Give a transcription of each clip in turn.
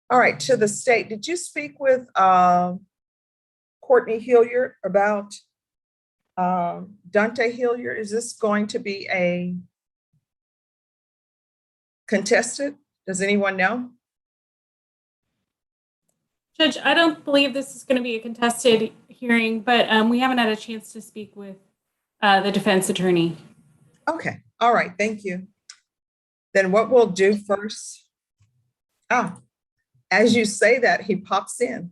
All right, to the state, did you speak with Courtney Hilliard about Dante Hilliard? Is this going to be a contested? Does anyone know? Judge, I don't believe this is going to be a contested hearing, but we haven't had a chance to speak with the defense attorney. Okay, all right, thank you. Then what we'll do first, as you say that, he pops in.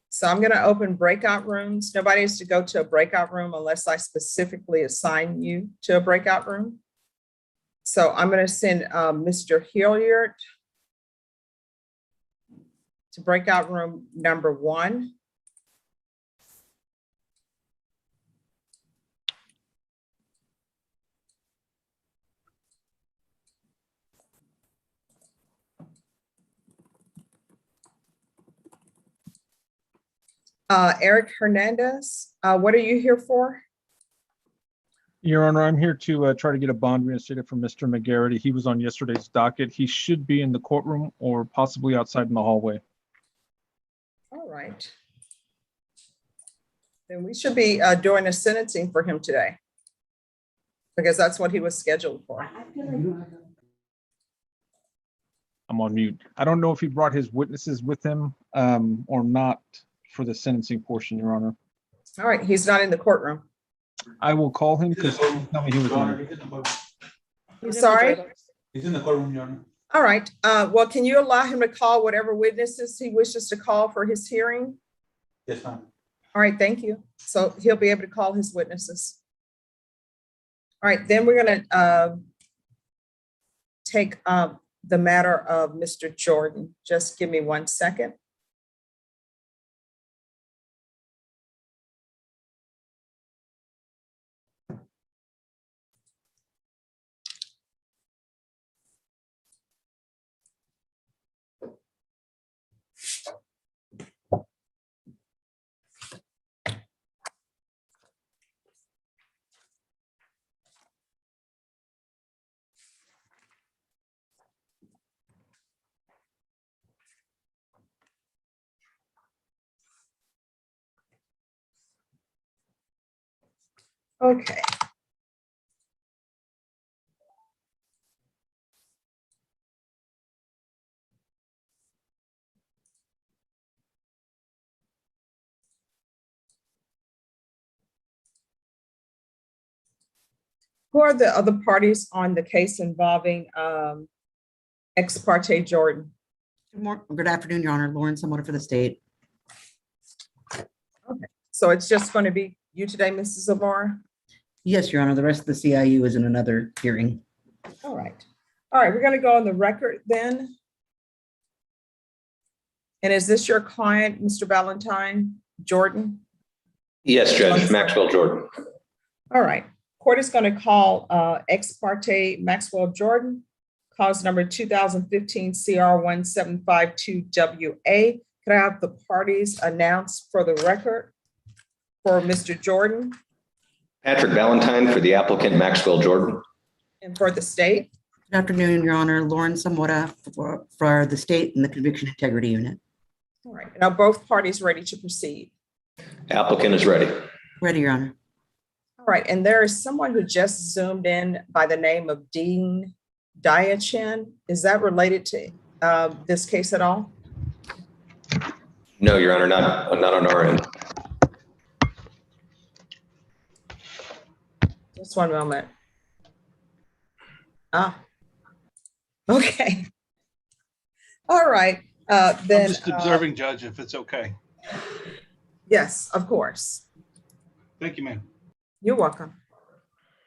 So I'm gonna open breakout rooms. Nobody is to go to a breakout room unless I specifically assign you to a breakout room. So I'm gonna send Mr. Hilliard to breakout room number 1. Eric Hernandez, what are you here for? Your Honor, I'm here to try to get a bond reinstated from Mr. McGarrity. He was on yesterday's docket. He should be in the courtroom or possibly outside in the hallway. All right. Then we should be doing a sentencing for him today, because that's what he was scheduled for. I'm on mute. I don't know if he brought his witnesses with him or not for the sentencing portion, Your Honor. All right, he's not in the courtroom. I will call him because he told me he was on it. I'm sorry? He's in the courtroom, Your Honor. All right, well, can you allow him to call whatever witnesses he wishes to call for his hearing? Yes, ma'am. All right, thank you. So he'll be able to call his witnesses. All right, then we're gonna take the matter of Mr. Jordan. Just give me 1 second. Okay. Who are the other parties on the case involving ex parte Jordan? Good afternoon, Your Honor. Lauren Samota for the state. Okay, so it's just going to be you today, Mrs. Zamora? Yes, Your Honor. The rest of the CIU is in another hearing. All right. All right, we're going to go on the record then. And is this your client, Mr. Valentine Jordan? Yes, Judge Maxwell Jordan. All right. Court is going to call ex parte Maxwell Jordan, cause number 2015 CR 1752WA. Could I have the parties announced for the record for Mr. Jordan? Patrick Valentine for the applicant Maxwell Jordan. And for the state? Good afternoon, Your Honor. Lauren Samota for the state and the Conviction Integrity Unit. All right. Now both parties ready to proceed? Applicant is ready. Ready, Your Honor. All right. And there is someone who just zoomed in by the name of Dean Diachin. Is that related to this case at all? No, Your Honor, not on our end. Just one moment. Okay. All right, I'm then. just observing, Judge, if it's okay. Yes, of course. Thank you, ma'am. You're welcome.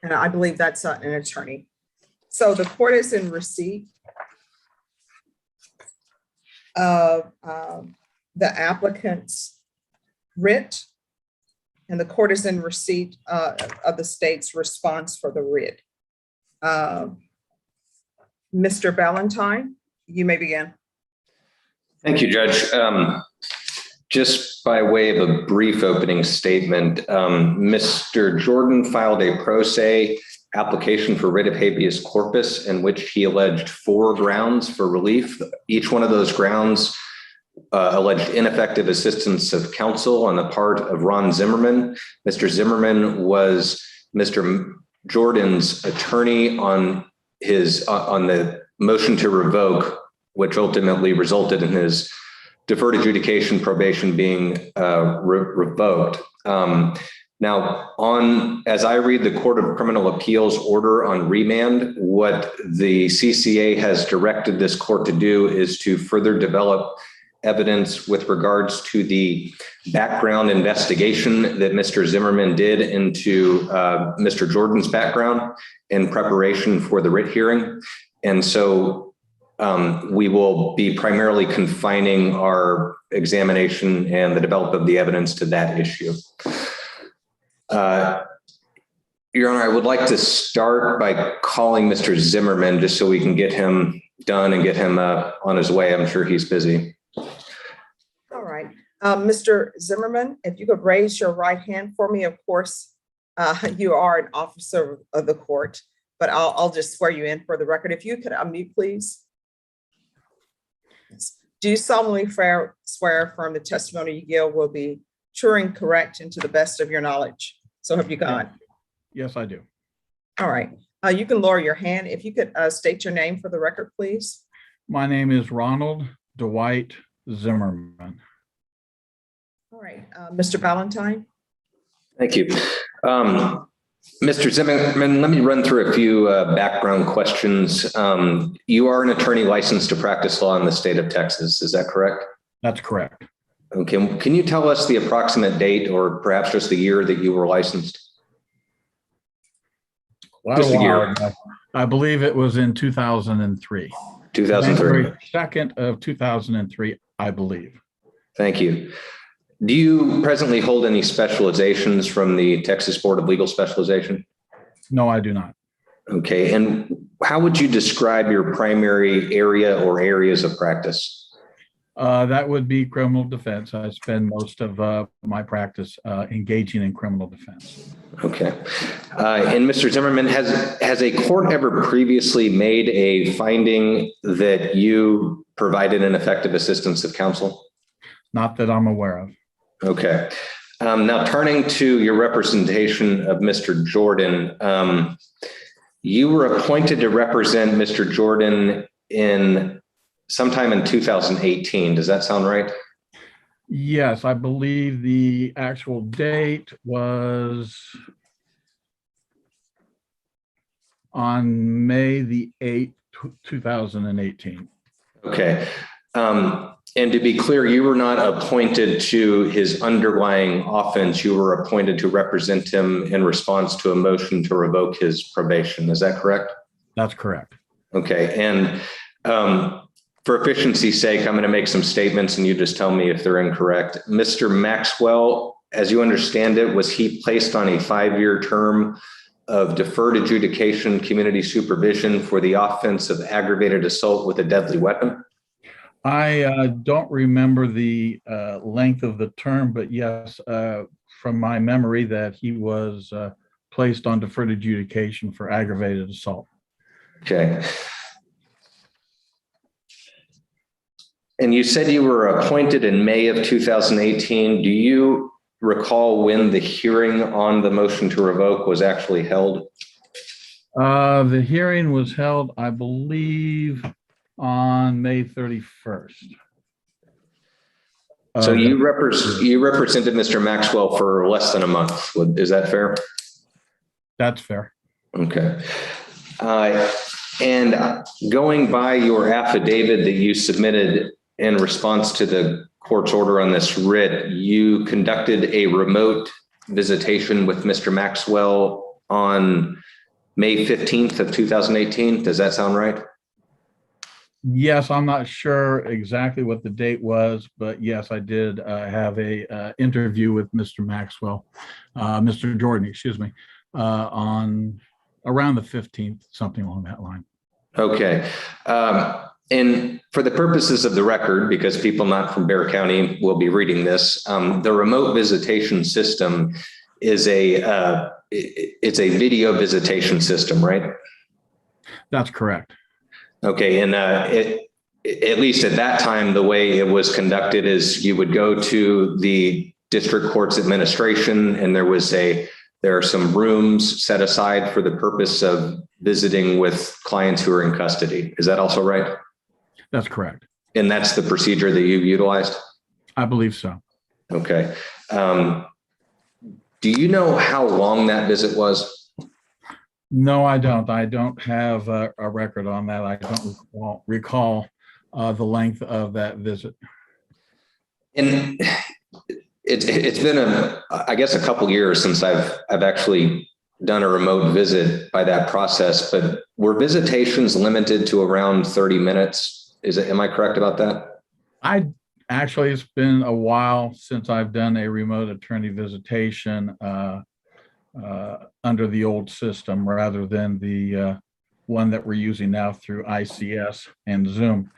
And I believe that's an attorney. So the court is in receipt of the applicant's writ, and the court is in receipt of the state's response for the writ. Mr. Ballantyne, you may begin. Thank you, Judge. Just by way of a brief opening statement, Mr. Jordan filed a pro se application for writ of habeas corpus in which he alleged 4 grounds for relief. Each one of those grounds alleged ineffective assistance of counsel on the part of Ron Zimmerman. Mr. Zimmerman was Mr. Jordan's attorney on the motion to revoke, which ultimately resulted in his deferred adjudication probation being revoked. Now, as I read the Court of Criminal Appeals order on remand, what the CCA has directed this court to do is to further develop evidence with regards to the background investigation that Mr. Zimmerman did into Mr. Jordan's background in preparation for the writ hearing. And so we will be primarily confining our examination and the development of the evidence to that issue. Your Honor, I would like to start by calling Mr. Zimmerman just so we can get him done and get him on his way. I'm sure he's busy. All right. Mr. Zimmerman, if you could raise your right hand for me. Of course, you are an officer of the court, but I'll just swear you in for the record. If you could unmute, please. Do you solemnly swear affirm the testimony you give will be true and correct and to the best of your knowledge? So help you God. Yes, I do. All right. You can lower your hand. If you could state your name for the record, please. My name is Ronald Dwight Zimmerman. All right. Mr. Ballantyne. Thank you. Mr. Zimmerman, let me run through a few background questions. You are an attorney licensed to practice law in the state of Texas. Is that correct? That's correct. Okay. Can you tell us the approximate date or perhaps just the year that you were licensed? Just a year. I believe it was in 2003. 2003. January 2nd of 2003, I believe. Thank you. Do you presently hold any specializations from the Texas Board of Legal Specialization? No, I do not. Okay. And how would you describe your primary area or areas of practice? That would be criminal defense. I spend most of my practice engaging in criminal defense. Okay. And Mr. Zimmerman, has a court ever previously made a finding that you provided ineffective assistance of counsel? Not that I'm aware of. Okay. Now turning to your representation of Mr. Jordan, you were appointed to represent Mr. Jordan sometime in 2018. Does that sound right? Yes, I believe the actual date was on May the 8th, 2018. Okay. And to be clear, you were not appointed to his underlying offense. You were appointed to represent him in response to a motion to revoke his probation. Is that correct? That's correct. Okay. And for efficiency's sake, I'm going to make some statements and you just tell me if they're incorrect. Mr. Maxwell, as you understand it, was he placed on a 5-year term of deferred adjudication community supervision for the offense of aggravated assault with a deadly weapon? I don't remember the length of the term, but yes, from my memory that he was placed on deferred adjudication for aggravated assault. Okay. And you said you were appointed in May of 2018. Do you recall when the hearing on the motion to revoke was actually held? The hearing was held, I believe, on May 31st. So you represented Mr. Maxwell for less than a month. Is that fair? That's fair. Okay. And going by your affidavit that you submitted in response to the court's order on this writ, you conducted a remote visitation with Mr. Maxwell on May 15th of 2018. Does that sound right? Yes, I'm not sure exactly what the date was, but yes, I did have a interview with Mr. Maxwell, Mr. Jordan, excuse me, on around the 15th, something along that line. Okay. And for the purposes of the record, because people not from Bear County will be reading this, the remote visitation system is it's a video visitation system, right? That's correct. Okay, and at least at that time, the way it was conducted is you would go to the district court's administration, and there are some rooms set aside for the purpose of visiting with clients who are in custody. Is that also right? That's correct. And that's the procedure that you've utilized? I believe so. Okay. Do you know how long that visit was? No, I don't. I don't have a record on that. I don't recall the length of that visit. And it's been I guess a couple years since I've actually done a remote visit by that process, but were visitations limited to around 30 minutes? Am I correct about that? It's been a while since I've done a remote attorney visitation under the old system rather than the one that we're using now through ICS and Zoom.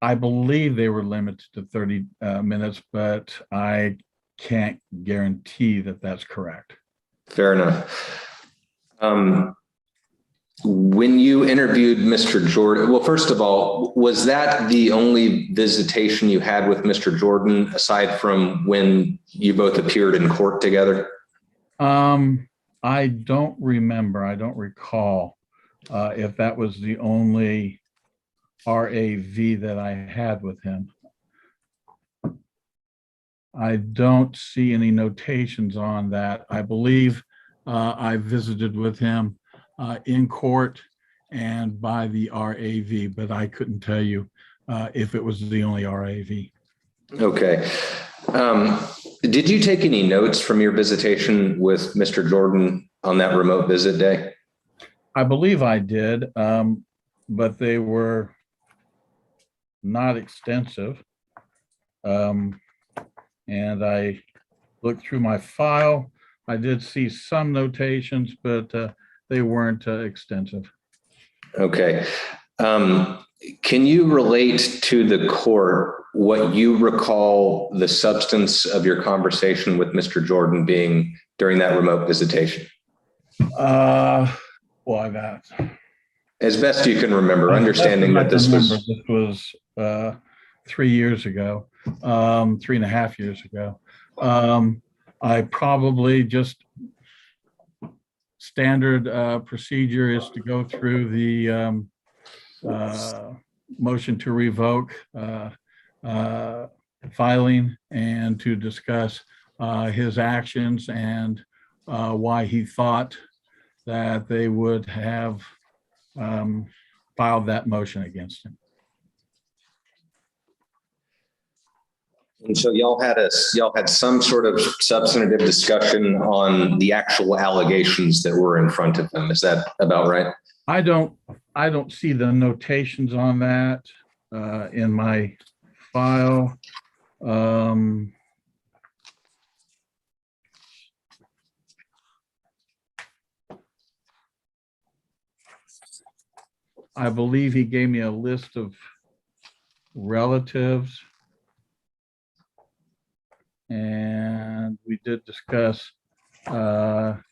I believe they were limited to 30 minutes, but I can't guarantee that that's correct. Fair enough. When you interviewed Mr. Jordan, well, first of all, was that the only visitation you had with Mr. Jordan aside from when you both appeared in court together? I don't remember. I don't recall if that was the only RAV that I had with him. I don't see any notations on that. I believe I visited with him in court and by the RAV, but I couldn't tell you if it was the only RAV. Okay. Did you take any notes from your visitation with Mr. Jordan on that remote visit day? I believe I did, but they were not extensive. And I looked through my file. I did see some notations, but they weren't extensive. Okay. Can you relate to the court what you recall the substance of your conversation with Mr. Jordan being during that remote visitation? Why that? As best you can remember, understanding that this was 3 years ago, 3.5 years ago. I probably just standard procedure is to go through the motion to revoke filing and to discuss his actions and why he thought that they would have filed that motion against him. And so y'all had some sort of substantive discussion on the actual allegations that were in front of them. Is that about right? I don't see the notations on that in my file. I believe he gave me a list of relatives. And we did discuss the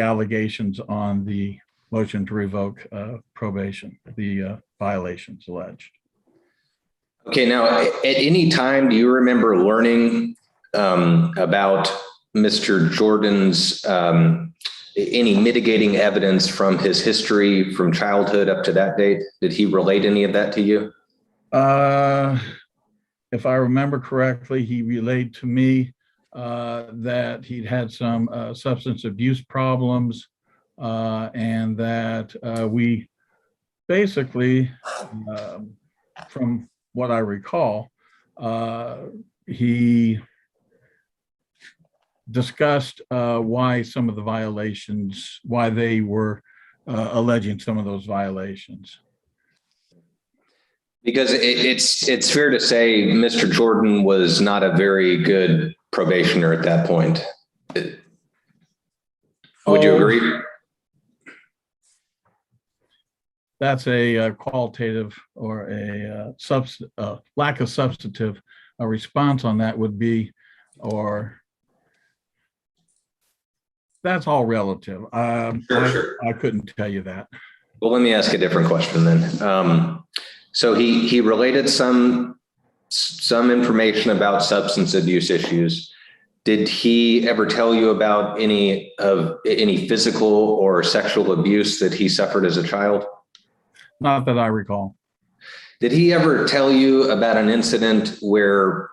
allegations on the motion to revoke probation, the violations alleged. Okay, now at any time, do you remember learning about Mr. Jordan's any mitigating evidence from his history from childhood up to that date? Did he relate any of that to you? If I remember correctly, he relayed to me that he'd had some substance abuse problems and that we basically, from what I recall, he discussed why some of the violations, why they were alleging some of those violations. Because it's fair to say Mr. Jordan was not a very good probationer at that point. Would you agree? That's a qualitative or a lack of substantive. A response on that would be, or that's all relative. Sure. I couldn't tell you that. Well, let me ask a different question then. So he related some information about substance abuse issues. Did he ever tell you about any physical or sexual abuse that he suffered as a child? Not that I recall. Did he ever tell you about an incident where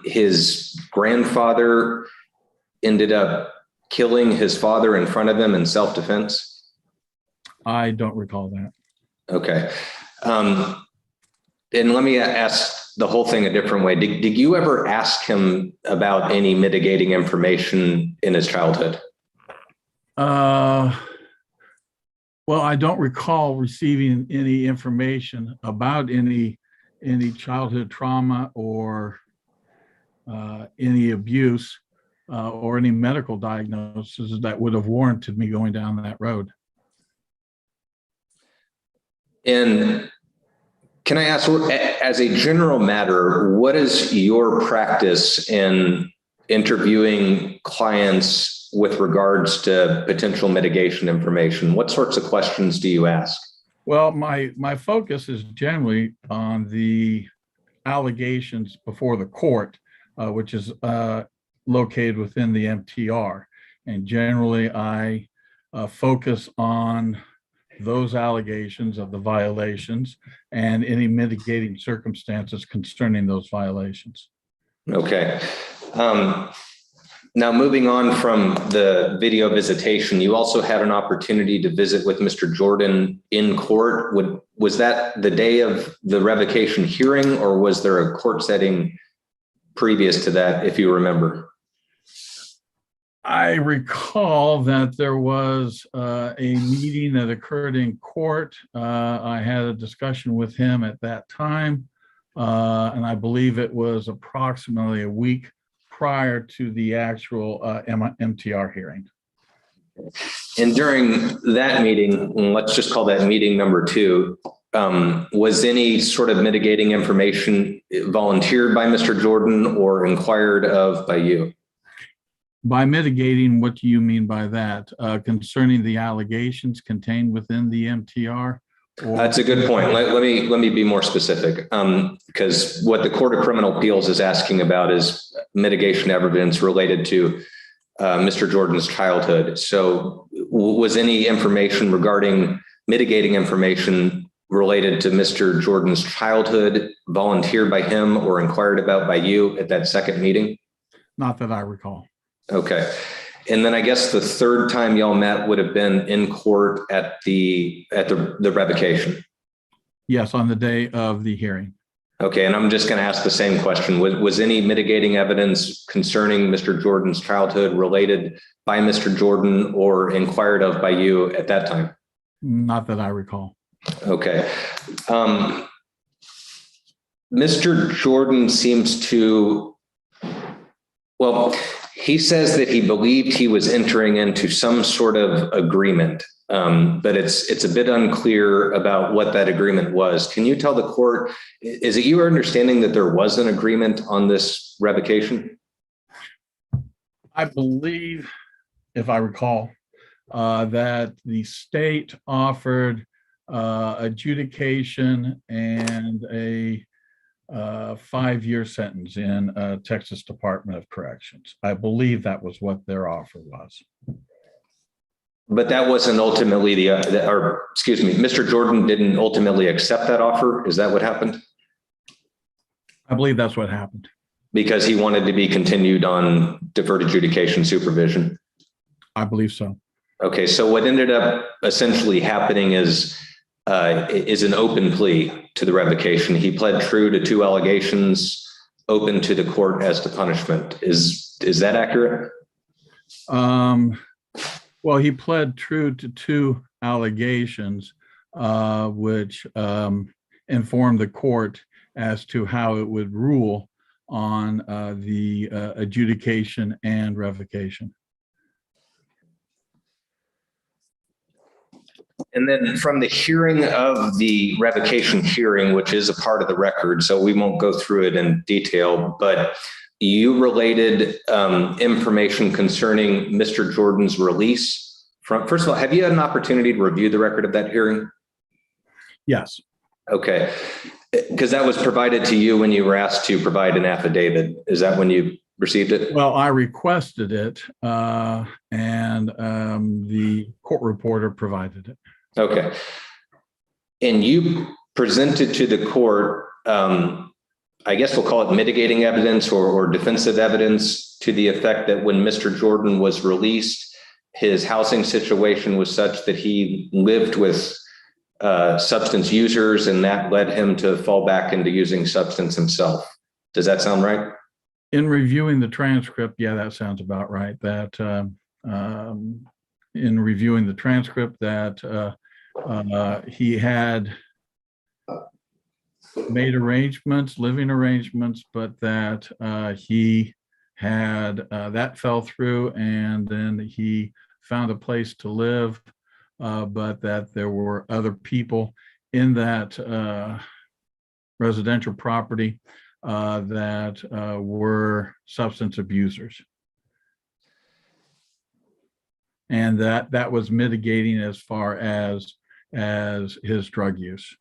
his grandfather ended up killing his father in front of him in self-defense? I don't recall that. Okay. And let me ask the whole thing a different way. Did you ever ask him about any mitigating information in his childhood? Well, I don't recall receiving any information about any childhood trauma or any abuse or any medical diagnosis that would have warranted me going down that road. And can I ask, as a general matter, what is your practice in interviewing clients with regards to potential mitigation information? What sorts of questions do you ask? Well, my focus is generally on the allegations before the court, which is located within the MTR. And generally, I focus on those allegations of the violations and any mitigating circumstances concerning those violations. Okay. Now, moving on from the video visitation, you also had an opportunity to visit with Mr. Jordan in court. Was that the day of the revocation hearing, or was there a court setting previous to that, if you remember? I recall that there was a meeting that occurred in court. I had a discussion with him at that time, and I believe it was approximately a week prior to the actual MTR hearing. And during that meeting, let's just call that meeting number 2, was any sort of mitigating information volunteered by Mr. Jordan or inquired of by you? By mitigating, what do you mean by that? Concerning the allegations contained within the MTR? That's a good point. Let me be more specific, because what the Court of Criminal Appeals is asking about is mitigation evidence related to Mr. Jordan's childhood. So was any information regarding mitigating information related to Mr. Jordan's childhood volunteered by him or inquired about by you at that second meeting? Not that I recall. Okay. And then I guess the third time y'all met would have been in court at the revocation. Yes, on the day of the hearing. Okay, and I'm just going to ask the same question. Was any mitigating evidence concerning Mr. Jordan's childhood related by Mr. Jordan or inquired of by you at that time? Not that I recall. Okay. Mr. Jordan seems to, well, he says that he believed he was entering into some sort of agreement, but it's a bit unclear about what that agreement was. Can you tell the court, is it your understanding that there was an agreement on this revocation? I believe, if I recall, that the state offered adjudication and a 5-year sentence in Texas Department of Corrections. I believe that was what their offer was. But that wasn't ultimately Mr. Jordan didn't ultimately accept that offer. Is that what happened? I believe that's what happened. Because he wanted to be continued on deferred adjudication supervision. I believe so. Okay, so what ended up essentially happening is an open plea to the revocation. He pled true to 2 allegations, open to the court as to punishment. Is that accurate? Well, he pled true to 2 allegations, which informed the court as to how it would rule on the adjudication and revocation. And then from the hearing of the revocation hearing, which is a part of the record, so we won't go through it in detail, but you related information concerning Mr. Jordan's release. First of all, have you had an opportunity to review the record of that hearing? Yes. Okay, because that was provided to you when you were asked to provide an affidavit. Is that when you received it? Well, I requested it, and the court reporter provided it. Okay. And you presented to the court, I guess we'll call it mitigating evidence or defensive evidence to the effect that when Mr. Jordan was released, his housing situation was such that he lived with substance users, and that led him to fall back into using substance himself. Does that sound right? In reviewing the transcript, yeah, that sounds about right. That in reviewing the transcript, that he had made arrangements, living arrangements, but that he had that fell through, and then he found a place to live, but that there were other people in that residential property that were substance abusers. And that was mitigating as far as his drug use.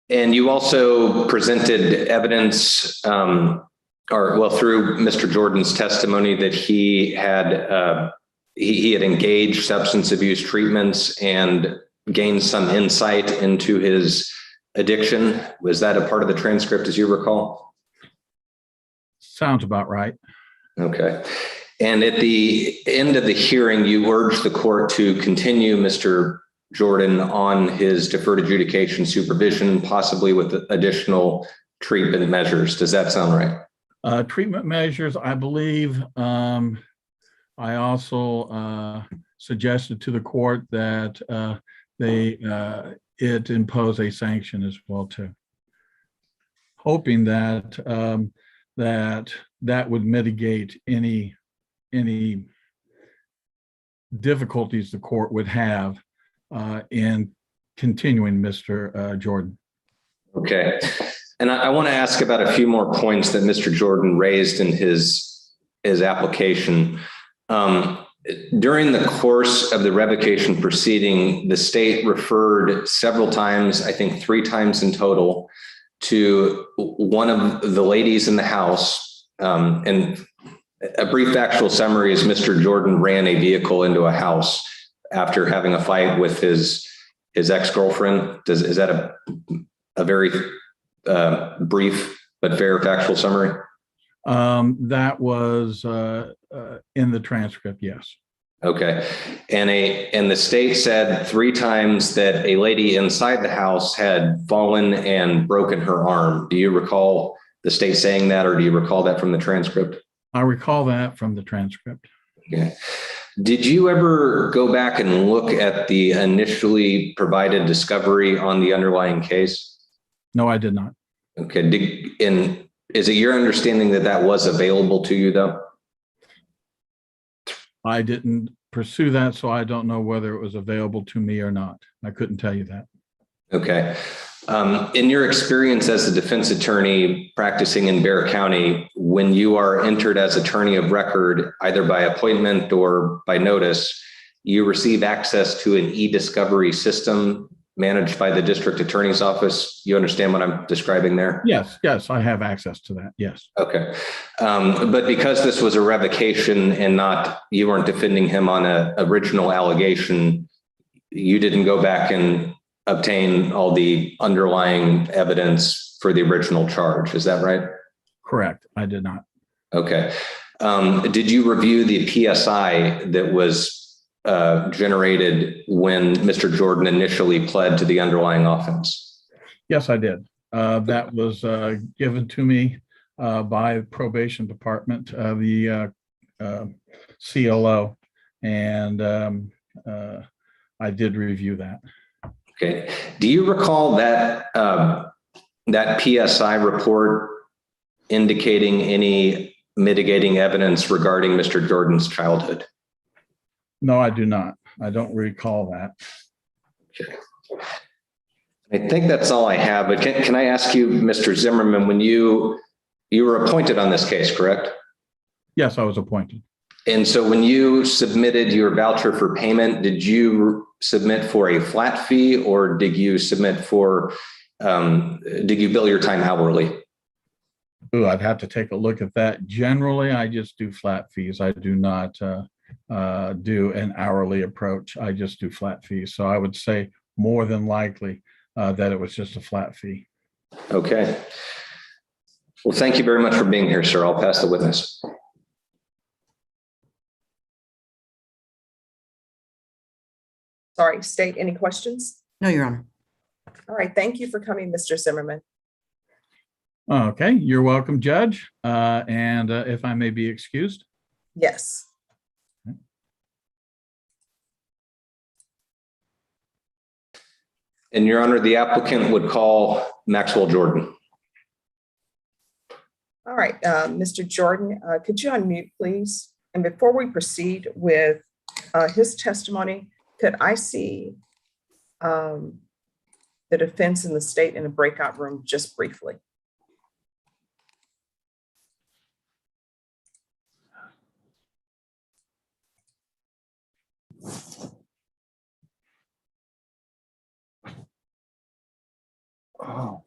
And you also presented evidence, through Mr. Jordan's testimony, that he had engaged substance abuse treatments and gained some insight into his addiction. Was that a part of the transcript, as you recall? Sounds about right. Okay. And at the end of the hearing, you urged the court to continue Mr. Jordan on his deferred adjudication supervision, possibly with additional treatment measures. Does that sound right? Treatment measures, I believe. I also suggested to the court that it impose a sanction as well too, hoping that that would mitigate any difficulties the court would have in continuing Mr. Jordan. Okay. And I want to ask about a few more points that Mr. Jordan raised in his application. During the course of the revocation proceeding, the state referred several times, I think 3 times in total, to one of the ladies in the house. And a brief factual summary is Mr. Jordan ran a vehicle into a house after having a fight with his ex-girlfriend. Is that a very brief but fair factual summary? That was in the transcript, yes. Okay. And the state said 3 times that a lady inside the house had fallen and broken her arm. Do you recall the state saying that, or do you recall that from the transcript? I recall that from the transcript. Okay. Did you ever go back and look at the initially provided discovery on the underlying case? No, I did not. Okay. Is it your understanding that that was available to you, though? I didn't pursue that, so I don't know whether it was available to me or not. I couldn't tell you that. Okay. In your experience as a defense attorney practicing in Bexar County, when you are entered as attorney of record, either by appointment or by notice, you receive access to an e-discovery system managed by the district attorney's office. You understand what I'm describing there? Yes, I have access to that. Yes. Okay. But because this was a revocation and you weren't defending him on an original allegation, you didn't go back and obtain all the underlying evidence for the original charge. Is that right? Correct. I did not. Okay. did you review the PSI that was generated when Mr. Jordan initially pled to the underlying offense? Yes, I did. That was given to me by the probation department, the CLO, and I did review that. Okay. Do you recall that that PSI report indicating any mitigating evidence regarding Mr. Jordan's childhood? No, I do not. I don't recall that. Okay. I think that's all I have, but can I ask you, Mr. Zimmerman, when you were appointed on this case, correct? Yes, I was appointed. And so when you submitted your voucher for payment, did you submit for a flat fee, or did you submit for, did you bill your time hourly? Ooh, I'd have to take a look at that. Generally, I just do flat fees. I do not do an hourly approach. I just do flat fees. So I would say more than likely that it was just a flat fee. Okay. Well, thank you very much for being here, sir. I'll pass the witness. Sorry, state, any questions? No, Your Honor. All right, thank you for coming, Mr. Zimmerman. Okay, you're welcome, Judge. And if I may be excused. Yes. And Your Honor, the applicant would call Maxwell Jordan. All right, Mr. Jordan, could you unmute, please? And before we proceed with his testimony, could I see the defense and the state in a breakout room just briefly? Oh.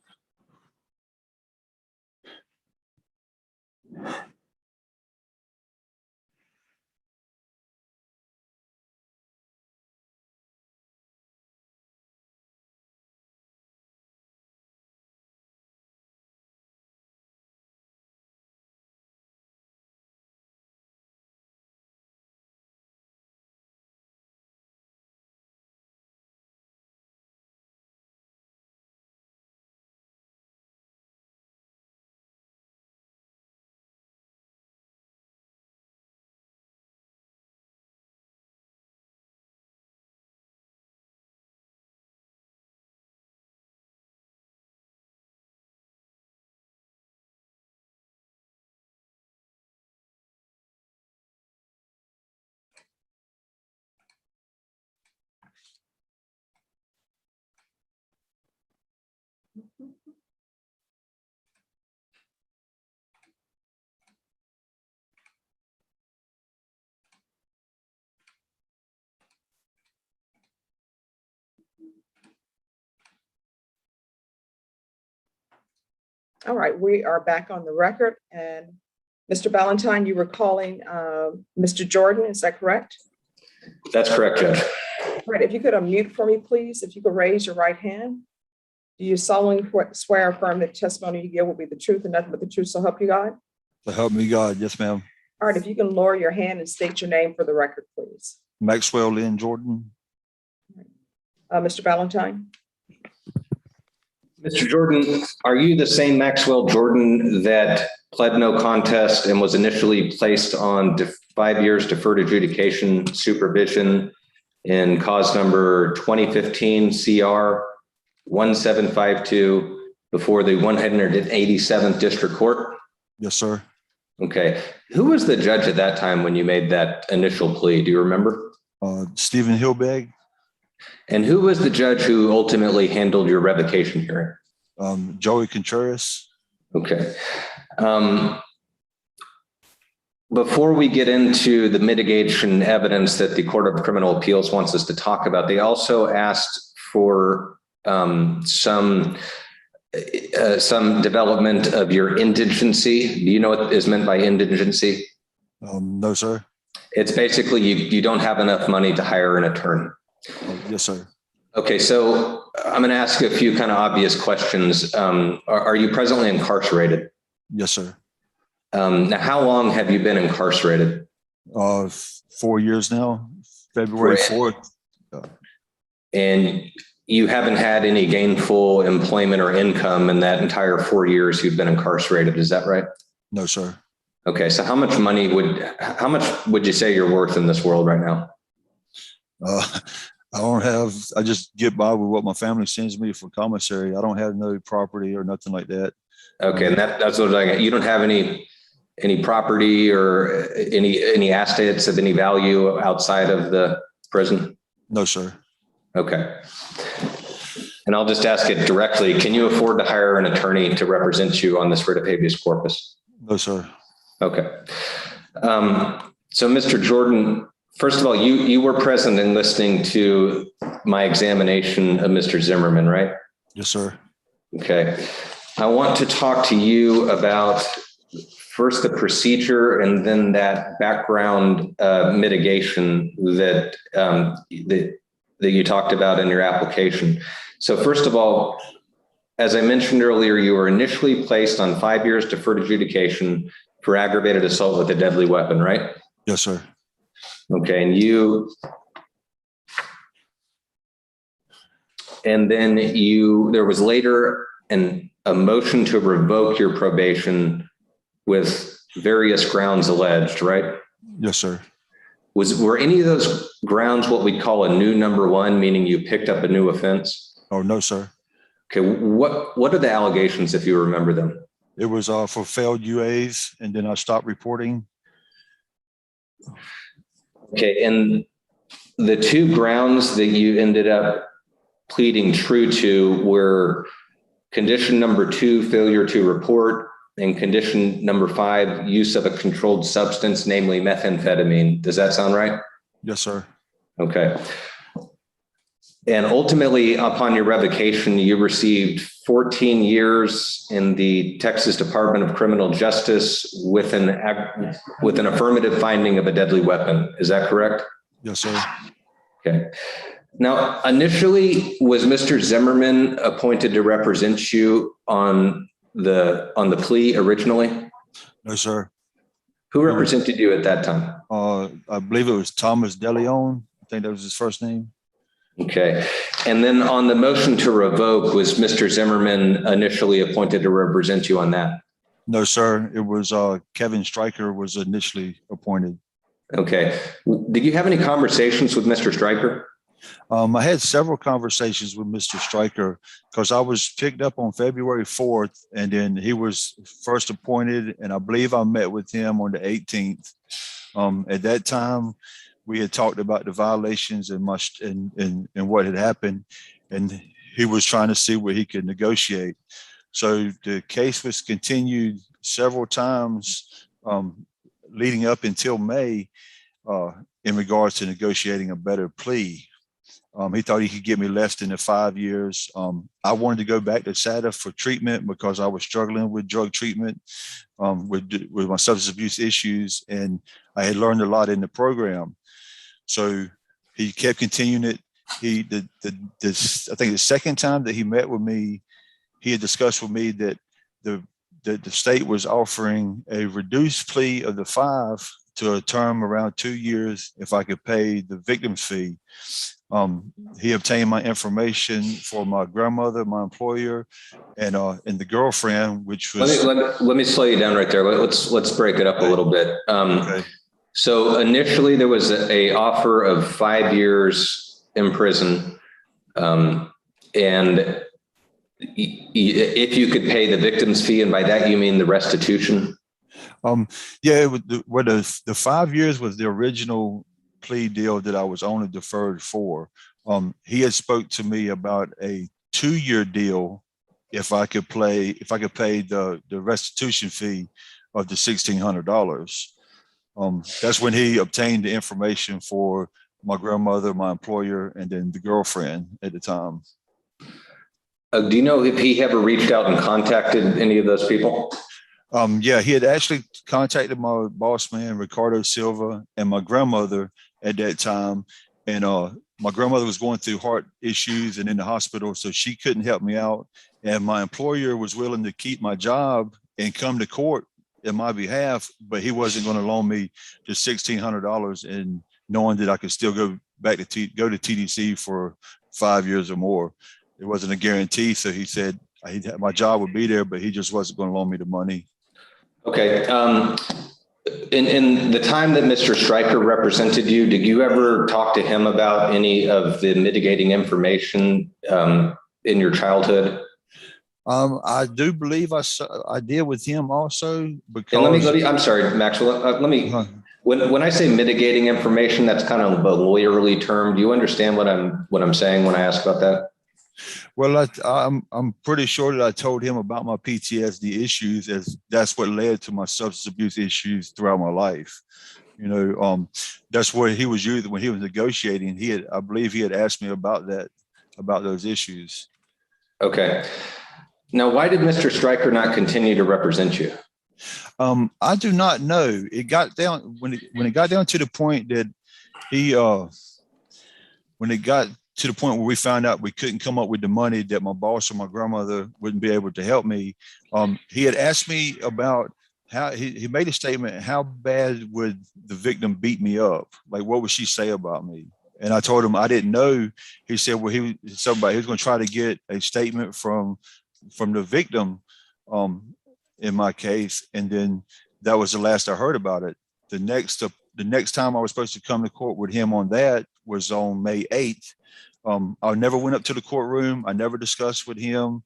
All right, we are back on the record. And Mr. Ballantyne, you were calling Mr. Jordan, is that correct? That's correct, Judge. All right, if you could unmute for me, please, if you could raise your right hand. Do you solemnly swear or affirm that testimony you give will be the truth and nothing but the truth, so help you God? So help me God. Yes, ma'am. All right, if you can lower your hand and state your name for the record, please. Maxwell Lynn Jordan. Mr. Ballantyne? Mr. Jordan, are you the same Maxwell Jordan that pled no contest and was initially placed on 5 years deferred adjudication supervision in cause number 2015 CR 1752 before the 187th District Court? Yes, sir. Okay. Who was the judge at that time when you made that initial plea? Do you remember? Stephen Hilbeg. And who was the judge who ultimately handled your revocation hearing? Joey Contreras. Okay. Before we get into the mitigation evidence that the Court of Criminal Appeals wants us to talk about, they also asked for some development of your indigency. Do you know what is meant by indigency? No, sir. It's basically you don't have enough money to hire an attorney. Yes, sir. Okay, so I'm going to ask you a few kind of obvious questions. Are you presently incarcerated? Yes, sir. Now, how long have you been incarcerated? 4 years now, February Great. 4th. And you haven't had any gainful employment or income in that entire 4 years you've been incarcerated. Is that right? No, sir. Okay. So how much would you say you're worth in this world right now? I just get by with what my family sends me for commissary. I don't have no property or nothing like that. Okay. And that's what you don't have any property or any assets of any value outside of the prison? No, sir. Okay. And I'll just ask it directly. Can you afford to hire an attorney to represent you on this writ of habeas corpus? No, sir. Okay. So Mr. Jordan, first of all, you were present and listening to my examination of Mr. Zimmerman, right? Yes, sir. Okay. I want to talk to you about first the procedure and then that background mitigation that you talked about in your application. So first of all, as I mentioned earlier, you were initially placed on 5 years deferred adjudication for aggravated assault with a deadly weapon, right? Yes, sir. Okay, and then there was later a motion to revoke your probation with various grounds alleged, right? Yes, sir. Were any of those grounds what we call a new number one, meaning you picked up a new offense? Oh, no, sir. Okay, what are the allegations if you remember them? It was for failed UAs, and then I stopped reporting. Okay, and the two grounds that you ended up pleading true to were condition number 2, failure to report, and condition number 5, use of a controlled substance, namely methamphetamine. Does that sound right? Yes, sir. Okay. And ultimately, upon your revocation, you received 14 years in the Texas Department of Criminal Justice with an affirmative finding of a deadly weapon. Is that correct? Yes, sir. Okay. Now, initially, was Mr. Zimmerman appointed to represent you on the plea originally? No, sir. Who represented you at that time? I believe it was Thomas DeLeon. I think that was his first name. Okay. And then on the motion to revoke, was Mr. Zimmerman initially appointed to represent you on that? No, sir. It was Kevin Stryker was initially appointed. Okay. Did you have any conversations with Mr. Stryker? I had several conversations with Mr. Stryker because I was picked up on February 4th, and then he was first appointed, and I believe I met with him on the 18th. At that time, we had talked about the violations and what had happened, and he was trying to see what he could negotiate. So the case was continued several times leading up until May in regards to negotiating a better plea. He thought he could get me less than the 5 years. I wanted to go back to SATA for treatment because I was struggling with drug treatment, with my substance abuse issues, and I had learned a lot in the program. So he kept continuing it. I think the second time that he met with me, he had discussed with me that the state was offering a reduced plea of the 5 to a term around 2 years if I could pay the victim's fee. He obtained my information for my grandmother, my employer, and the girlfriend, which was. Let me slow you down right there. Let's break it up a little bit. Okay. So initially there was a offer of 5 years in prison, and if you could pay the victim's fee, and by that you mean the restitution. Yeah, the 5 years was the original plea deal that I was only deferred for. He had spoke to me about a 2-year deal if I could pay the restitution fee of the $1,600. That's when he obtained the information for my grandmother, my employer, and then the girlfriend at the time. Do you know if he ever reached out and contacted any of those people? Yeah, he had actually contacted my boss man, Ricardo Silva, and my grandmother at that time. And my grandmother was going through heart issues and in the hospital, so she couldn't help me out. And my employer was willing to keep my job and come to court in my behalf, but he wasn't going to loan me just $1,600 and knowing that I could still go back to go to TDC for 5 years or more. It wasn't a guarantee. So he said my job would be there, but he just wasn't going to loan me the money. Okay. In the time that Mr. Stryker represented you, did you ever talk to him about any of the mitigating information in your childhood? I do believe I did with him also because. And let me I'm sorry, Maxwell. Let me. When I say mitigating information, that's kind of a lawyerly term. Do you understand what I'm saying when I ask about that? Well, I'm pretty sure that I told him about my PTSD issues, as that's what led to my substance abuse issues throughout my life. You know, that's what he was using when he was negotiating. I believe he had asked me about those issues. Okay. Now, why did Mr. Stryker not continue to represent you? I do not know. It got down when it got down to the point that when it got to the point where we found out we couldn't come up with the money, that my boss or my grandmother wouldn't be able to help me. He had asked me about how he made a statement, how bad would the victim beat me up? Like, what would she say about me? And I told him I didn't know. He said, well, he was going to try to get a statement from the victim in my case. And then that was the last I heard about it. The next time I was supposed to come to court with him on that was on May 8th. I never went up to the courtroom. I never discussed with him,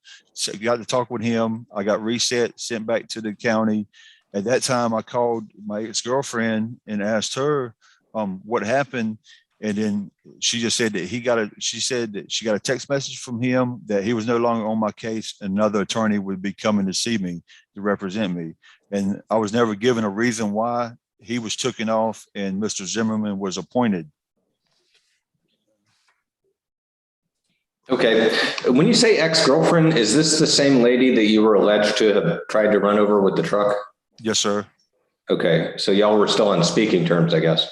got to talk with him. I got reset, sent back to the county. At that time, I called my ex-girlfriend and asked her what happened. And then she just said that she said that she got a text message from him that he was no longer on my case. Another attorney would be coming to see me to represent me. And I was never given a reason why. He was taken off and Mr. Zimmerman was appointed. Okay. When you say ex-girlfriend, is this the same lady that you were alleged to have tried to run over with the truck? Yes, sir. Okay. So y'all were still on speaking terms, I guess.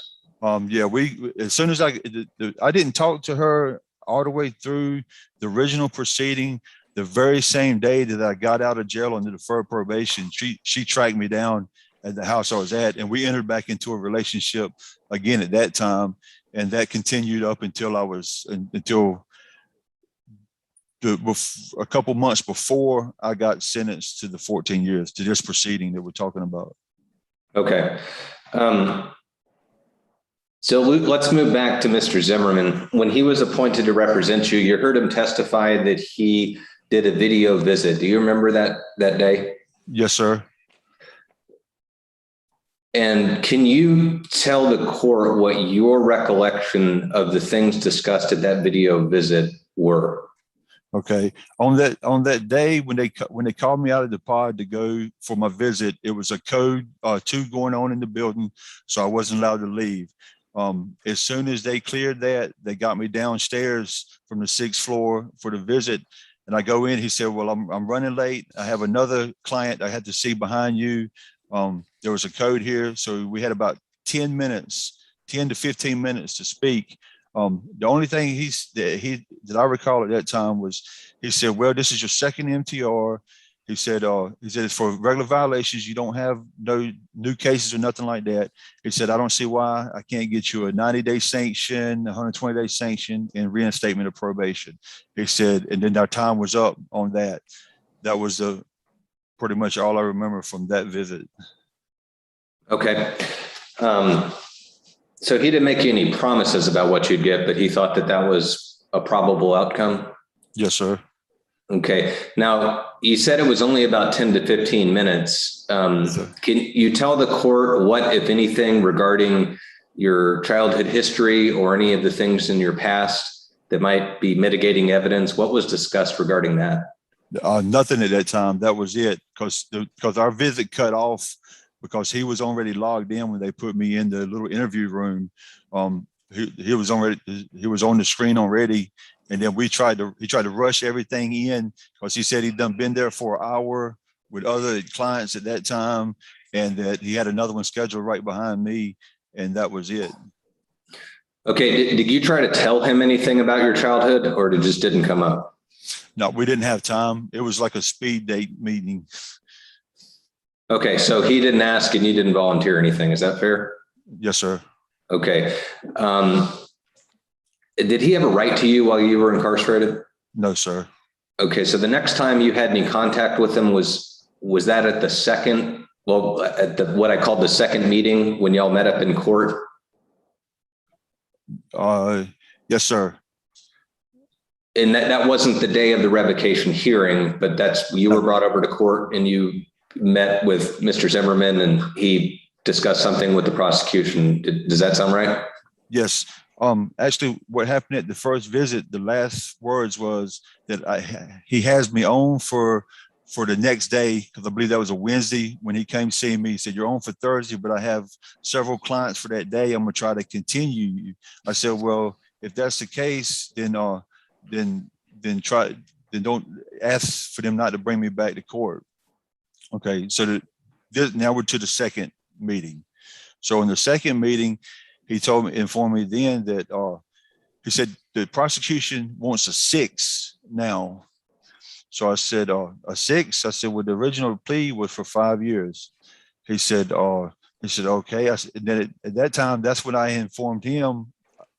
Yeah, as soon as I didn't talk to her all the way through the original proceeding. The very same day that I got out of jail under deferred probation, she tracked me down at the house I was at, and we entered back into a relationship again at that time, and that continued up until a couple months before I got sentenced to the 14 years to this proceeding that we're talking about. Okay. So let's move back to Mr. Zimmerman. When he was appointed to represent you, you heard him testify that he did a video visit. Do you remember that day? Yes, sir. And can you tell the court what your recollection of the things discussed at that video visit were? Okay. On that day when they called me out of the pod to go for my visit, it was a code 2 going on in the building, so I wasn't allowed to leave. As soon as they cleared that, they got me downstairs from the 6th floor for the visit. And I go in, he said, well, I'm running late. I have another client I had to see behind you. There was a code here. So we had about 10 to 15 minutes to speak. The only thing that I recall at that time was he said, well, this is your second MTR. He said it's for regular violations. You don't have no new cases or nothing like that. He said, I don't see why I can't get you a 90-day sanction, 120-day sanction, and reinstatement of probation. He said, and then our time was up on that. That was pretty much all I remember from that visit. Okay. So he didn't make you any promises about what you'd get, but he thought that was a probable outcome? Yes, sir. Okay. Now, you said it was only about 10 to 15 minutes. Can you tell the court what, if anything, regarding your childhood history or any of the things in your past that might be mitigating evidence? What was discussed regarding that? Nothing at that time. That was it, because our visit cut off because he was already logged in when they put me in the little interview room. He was on the screen already. And then he tried to rush everything in because he said he'd been there for an hour with other clients at that time, and that he had another one scheduled right behind me, and that was it. Okay. Did you try to tell him anything about your childhood, or it just didn't come up? No, we didn't have time. It was like a speed date meeting. Okay, so he didn't ask and you didn't volunteer anything. Is that fair? Yes, sir. Okay. Did he have a right to you while you were incarcerated? No, sir. Okay, so the next time you had any contact with him was that at the second, well, at the what I called the second meeting when y'all met up in court? Yes, sir. And that wasn't the day of the revocation hearing, but you were brought over to court and you met with Mr. Zimmerman and he discussed something with the prosecution. Does that sound right? Yes. Actually, what happened at the first visit, the last words was that he has me on for the next day, because I believe that was a Wednesday when he came see me. He said, "You're on for Thursday, but I have several clients for that day. I'm gonna try to continue." I said, "Well, if that's the case, then don't ask for them not to bring me back to court." Okay, so now we're to the second meeting. So in the second meeting, he informed me then that he said the prosecution wants a 6 now. So I said, a 6? I said, well, the original plea was for 5 years. He said, okay. And then at that time, that's when I informed him.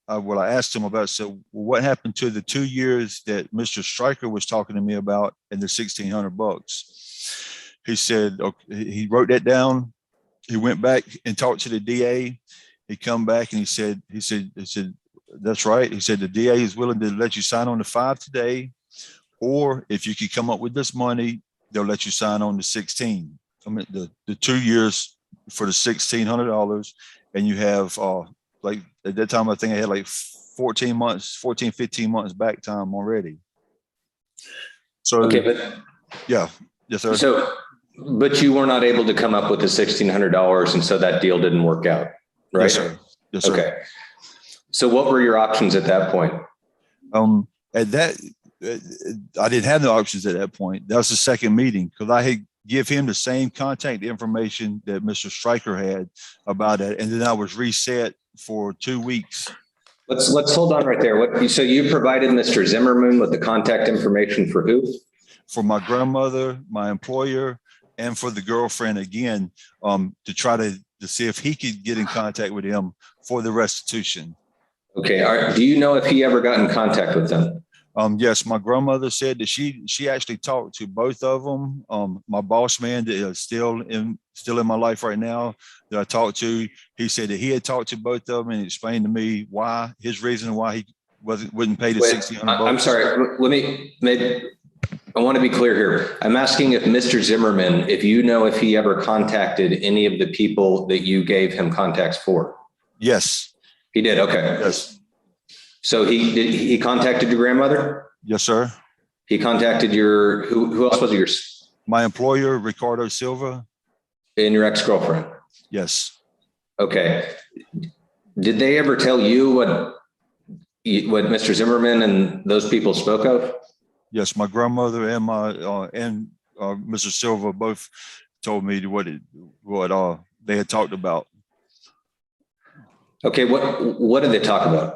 I asked him about, so what happened to the 2 years that Mr. Stryker was talking to me about and the $1,600? He said, okay, he wrote that down. He went back and talked to the DA. He come back and he said, that's right. He said, the DA is willing to let you sign on the 5 today, or if you could come up with this money, they'll let you sign on the 16. I mean, the 2 years for the $1,600, and you have like at that time, I think I had like 15 months back time already. So, okay, but yeah, yes, sir. So, but you were not able to come up with the $1,600, and so that deal didn't work out, right? Yes, sir. Yes, sir. Okay. So what were your options at that point? At that, I didn't have no options at that point. That was the second meeting, because I had give him the same contact information that Mr. Stryker had about it, and then I was reset for 2 weeks. Let's hold on right there. So you provided Mr. Zimmerman with the contact information for who? For my grandmother, my employer, and for the girlfriend again, to try to see if he could get in contact with him for the restitution. Okay. Do you know if he ever got in contact with them? Yes, my grandmother said that she actually talked to both of them. My boss man that is still in my life right now that I talked to, he said that he had talked to both of them and explained to me why his reason why he wouldn't pay the $1,600. I'm sorry. I want to be clear here. I'm asking if Mr. Zimmerman, if you know if he ever contacted any of the people that you gave him contacts for. Yes. He did. Okay. Yes. So he contacted your grandmother? Yes, sir. He contacted who else was it? My employer, Ricardo Silva. And your ex-girlfriend? Yes. Okay. Did they ever tell you what Mr. Zimmerman and those people spoke of? Yes, my grandmother and Mr. Silva both told me what they had talked about. Okay, what did they talk about?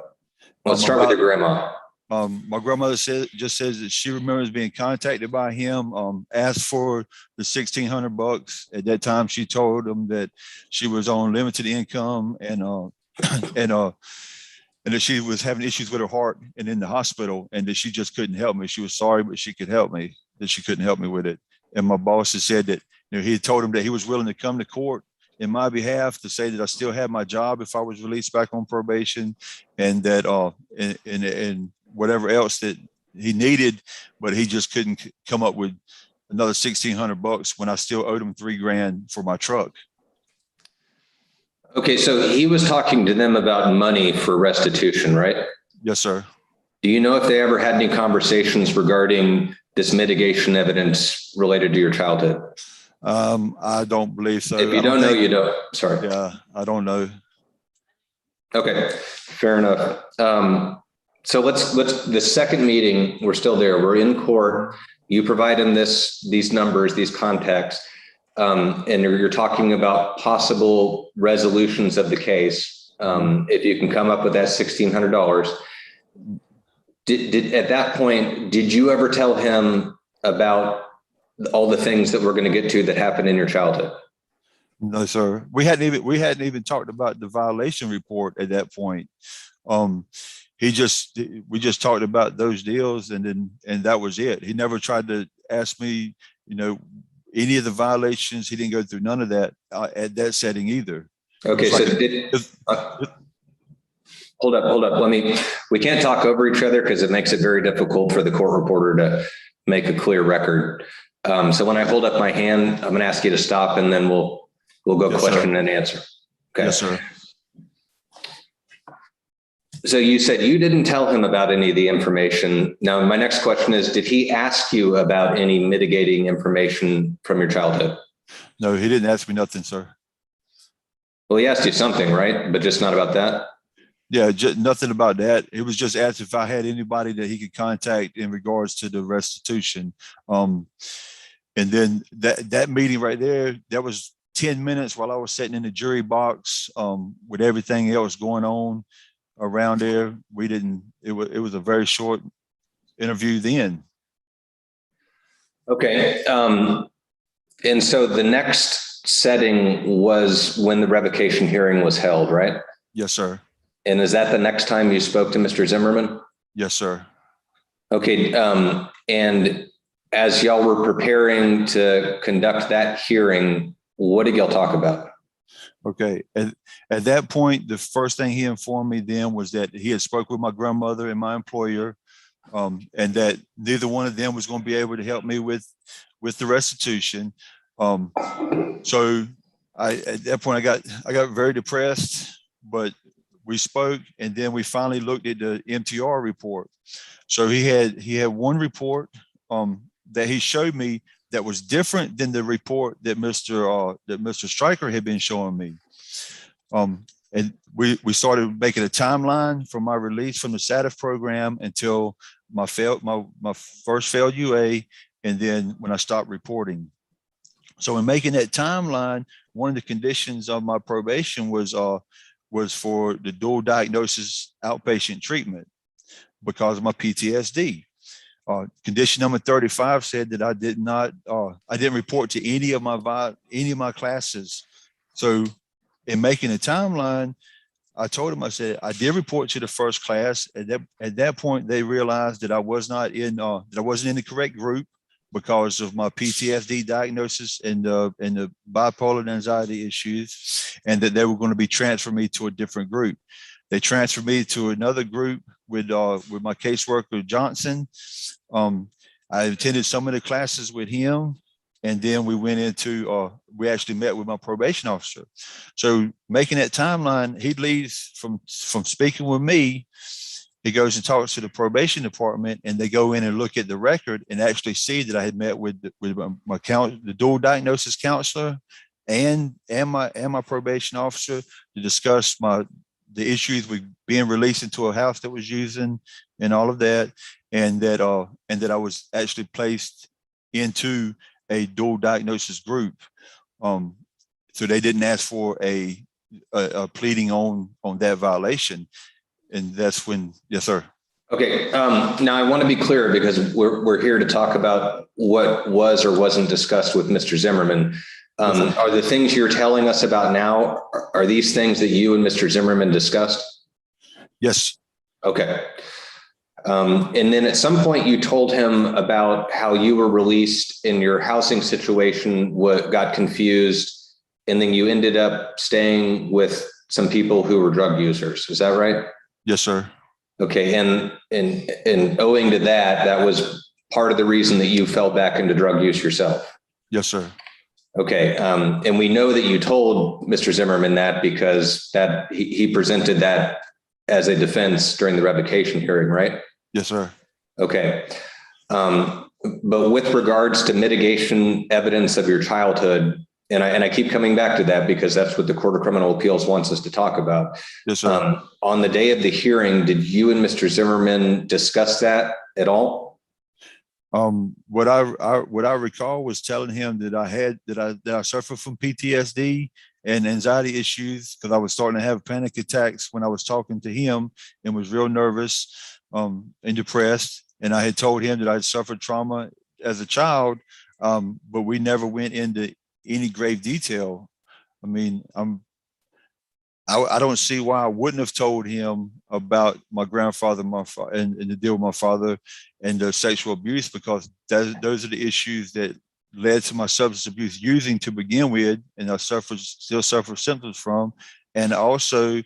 Let's start with your grandma. My grandmother just says that she remembers being contacted by him, asked for the $1,600. At that time, she told him that she was on limited income and that she was having issues with her heart and in the hospital, and that she just couldn't help me. She was sorry, but she could help me, that she couldn't help me with it. And my boss has said that he had told him that he was willing to come to court in my behalf to say that I still had my job if I was released back on probation, and that and whatever else that he needed, but he just couldn't come up with another $1,600 when I still owed him $3,000 for my truck. Okay, so he was talking to them about money for restitution, right? Yes, sir. Do you know if they ever had any conversations regarding this mitigation evidence related to your childhood? I don't believe so. If you don't know, you don't. Sorry. Yeah, I don't know. Okay, fair enough. So let's the second meeting, we're still there. We're in court. You provide him these numbers, these contacts, and you're talking about possible resolutions of the case. If you can come up with that $1,600. Did at that point, did you ever tell him about all the things that we're going to get to that happened in your childhood? No, sir. We hadn't even talked about the violation report at that point. We just talked about those deals and that was it. He never tried to ask me, any of the violations. He didn't go through none of that at that setting either. Okay, It's so like- hold up. We can't talk over each other because it makes it very difficult for the court reporter to make a clear record. So when I hold up my hand, I'm going to ask you to stop and then we'll go Yes, question sir. and answer. Okay. Yes, sir. So you said you didn't tell him about any of the information. Now, my next question is, did he ask you about any mitigating information from your childhood? No, he didn't ask me nothing, sir. Well, he asked you something, right? But just not about that? Yeah, just nothing about that. It was just asked if I had anybody that he could contact in regards to the restitution. And then that meeting right there, that was 10 minutes while I was sitting in the jury box with everything else going on around there. It was a very short interview then. Okay. And so the next setting was when the revocation hearing was held, right? Yes, sir. And is that the next time you spoke to Mr. Zimmerman? Yes, sir. Okay. And as y'all were preparing to conduct that hearing, what did y'all talk about? Okay. At that point, the first thing he informed me then was that he had spoke with my grandmother and my employer, and that neither one of them was going to be able to help me with the restitution. So at that point, I got very depressed, but we spoke, and then we finally looked at the MTR report. So he had one report that he showed me that was different than the report that Mr. Stryker had been showing me. And we started making a timeline from my release from the SATF program until my first failed UA, and then when I stopped reporting. So in making that timeline, one of the conditions of my probation was for the dual diagnosis outpatient treatment because of my PTSD. Condition number 35 said that I didn't report to any of my classes. So in making a timeline, I told him, I said, I did report to the first class. At that point, they realized that I wasn't in the correct group because of my PTSD diagnosis and the bipolar and anxiety issues, and that they were going to be transferring me to a different group. They transferred me to another group with my caseworker Johnson. I attended some of the classes with him, and then we we actually met with my probation officer. So making that timeline, he leaves from speaking with me. He goes and talks to the probation department, and they go in and look at the record and actually see that I had met with the dual diagnosis counselor and my probation officer to discuss the issues with being released into a house that was using and all of that, and that I was actually placed into a dual diagnosis group. So they didn't ask for a pleading on that violation. And that's when, yes, sir. Okay. Now I want to be clear because we're here to talk about what was or wasn't discussed with Mr. Zimmerman. Are the things you're telling us about now, are these things that you and Mr. Zimmerman discussed? Yes. Okay. And then at some point you told him about how you were released and your housing situation got confused, and then you ended up staying with some people who were drug users. Is that right? Yes, sir. Okay. And owing to that was part of the reason that you fell back into drug use yourself. Yes, sir. Okay. And we know that you told Mr. Zimmerman that because he presented that as a defense during the revocation hearing, right? Yes, sir. Okay. But with regards to mitigation evidence of your childhood, and I keep coming back to that because that's what the Court of Criminal Appeals wants us to talk about. Yes, sir. On the day of the hearing, did you and Mr. Zimmerman discuss that at all? What I recall was telling him that I suffered from PTSD and anxiety issues because I was starting to have panic attacks when I was talking to him and was real nervous and depressed. And I had told him that I'd suffered trauma as a child, but we never went into any grave detail I mean, I don't see why I wouldn't have told him about my grandfather, and the deal with my father and the sexual abuse, because those are the issues that led to my substance abuse using to begin with, and I still suffer symptoms from. And also,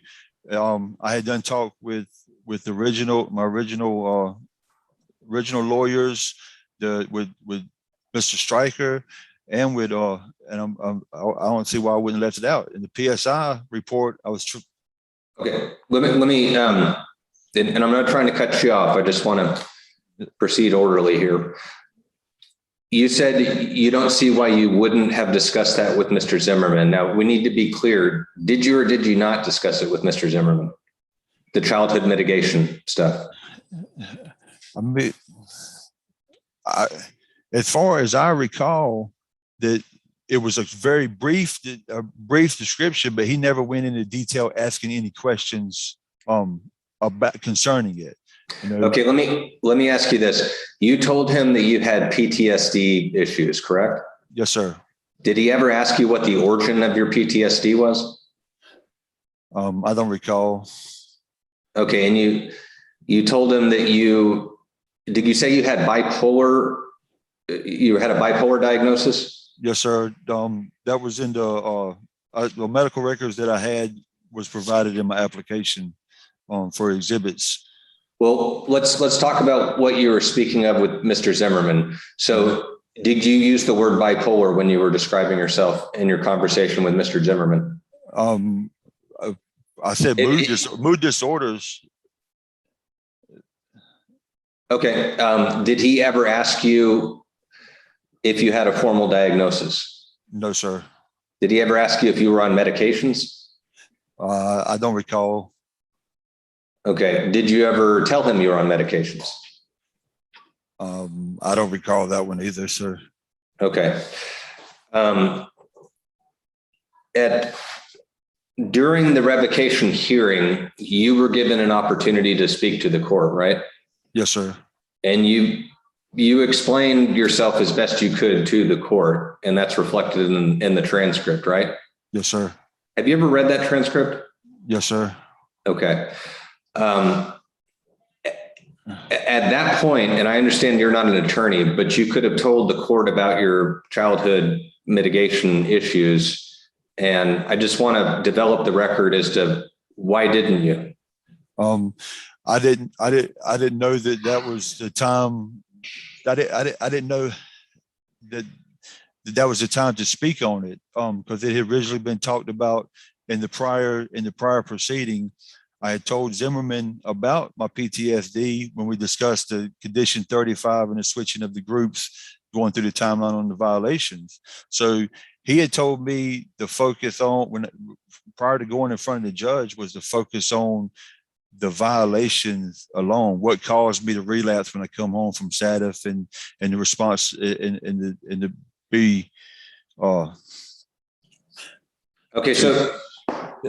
I had done talk with my original lawyers, with Mr. Stryker, and with and I don't see why I wouldn't let it out. In the PSI report, I was Okay, let me and I'm not trying to cut you off. I just want to proceed orderly here. You said you don't see why you wouldn't have discussed that with Mr. Zimmerman. Now, we need to be clear. Did you or did you not discuss it with Mr. Zimmerman? The childhood mitigation stuff? I mean, as far as I recall, that it was a very brief description, but he never went into detail asking any questions about concerning it. You know? Okay, let me ask you this. You told him that you had PTSD issues, correct? Yes, sir. Did he ever ask you what the origin of your PTSD was? I don't recall. Okay, and you told him that did you say you had bipolar? You had a bipolar diagnosis? Yes, sir. That was in the medical records that I had was provided in my application for exhibits. Well, let's talk about what you were speaking of with Mr. Zimmerman. So did you use the word bipolar when you were describing yourself in your conversation with Mr. Zimmerman? I said mood disorders. Okay. Did he ever ask you if you had a formal diagnosis? No, sir. Did he ever ask you if you were on medications? I don't recall. Okay. Did you ever tell him you were on medications? I don't recall that one either, sir. Okay. During the revocation hearing, you were given an opportunity to speak to the court, right? Yes, sir. And you explained yourself as best you could to the court, and that's reflected in the transcript, right? Yes, sir. Have you ever read that transcript? Yes, sir. Okay. At that point, and I understand you're not an attorney, but you could have told the court about your childhood mitigation issues. And I just want to develop the record as to why didn't you? I didn't know that was the time. I didn't know that was the time to speak on it. Because it had originally been talked about in the prior proceeding. I had told Zimmerman about my PTSD when we discussed the condition 35 and the switching of the groups going through the timeline on the violations. So he had told me the focus on prior to going in front of the judge was to focus on the violations alone, what caused me to relapse when I come home from SADF, and the response and the B. Okay, so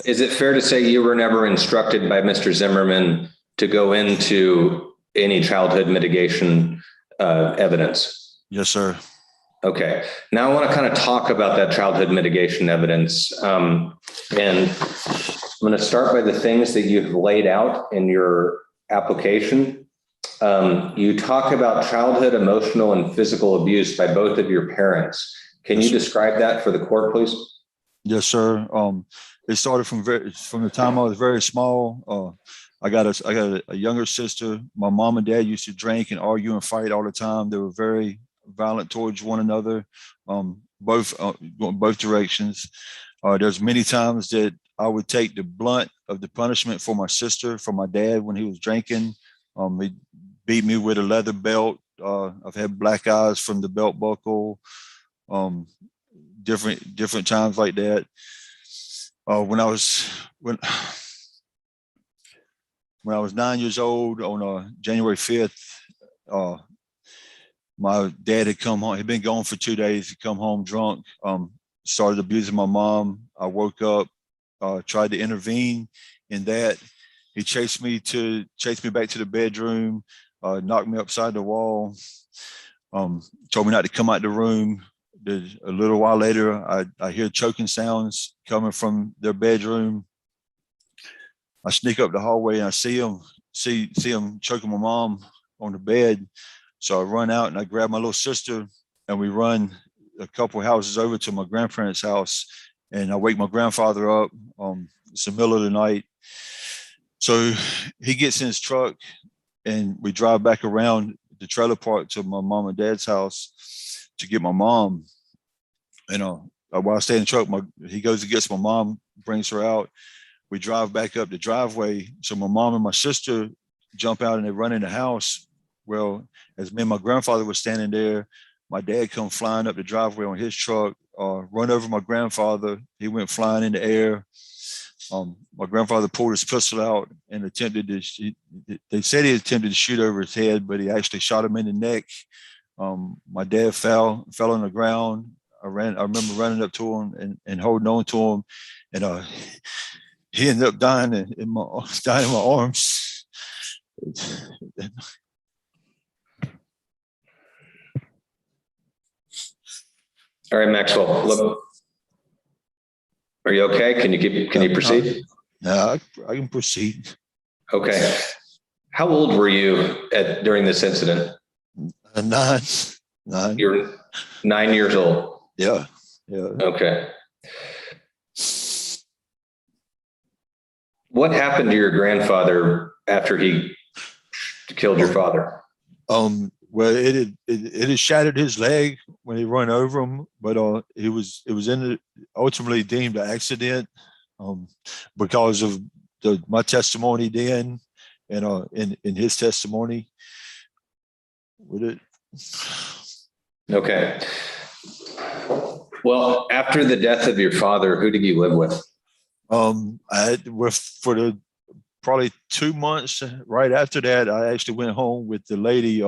is it fair to say you were never instructed by Mr. Zimmerman to go into any childhood mitigation evidence? Yes, sir. Okay, now I want to kind of talk about that childhood mitigation evidence. And I'm going to start by the things that you've laid out in your application. You talk about childhood emotional and physical abuse by both of your parents. Can you describe that for the court, please? Yes, sir. It started from the time I was very small. I got a younger sister. My mom and dad used to drink and argue and fight all the time. They were very violent towards one another, going both directions. There's many times that I would take the blunt of the punishment for my sister, for my dad when he was drinking. He beat me with a leather belt. I've had black eyes from the belt buckle. Different times like that. When I was 9 years old on January 5th, my dad had come home. He'd been gone for 2 days. He'd come home drunk, started abusing my mom. I woke up, tried to intervene in that. He chased me back to the bedroom, knocked me upside the wall, told me not to come out the room, A little while later, I hear choking sounds coming from their bedroom. I sneak up the hallway and I see them choking my mom on the bed. So I run out and I grab my little sister and we run a couple houses over to my grandparents' house, and I wake my grandfather up. It's the middle of the night. So he gets in his truck and we drive back around the trailer park to my mom and dad's house to get my mom. While I stay in the truck, he goes and gets my mom, brings her out. We drive back up the driveway. So my mom and my sister jump out and they run in the house. Well, as me and my grandfather was standing there, my dad come flying up the driveway on his truck, run over my grandfather. He went flying in the air. My grandfather pulled his pistol out and attempted to, they said he attempted to shoot over his head, but he actually shot him in the neck. My dad fell on the ground. I remember running up to him and holding on to him. And he ended up dying in my arms. All right, Maxwell, look, are you okay? Can you proceed? No, I can proceed. Okay. How old were you during this incident? 9. You're 9 years old. Yeah. Okay. What happened to your grandfather after he killed your father? Well, it had shattered his leg when he run over him, but it was ultimately deemed an accident because of my testimony then, and in his testimony with it. Okay. Well, after the death of your father, who did you live with? For probably 2 months right after that, I actually went home with the lady.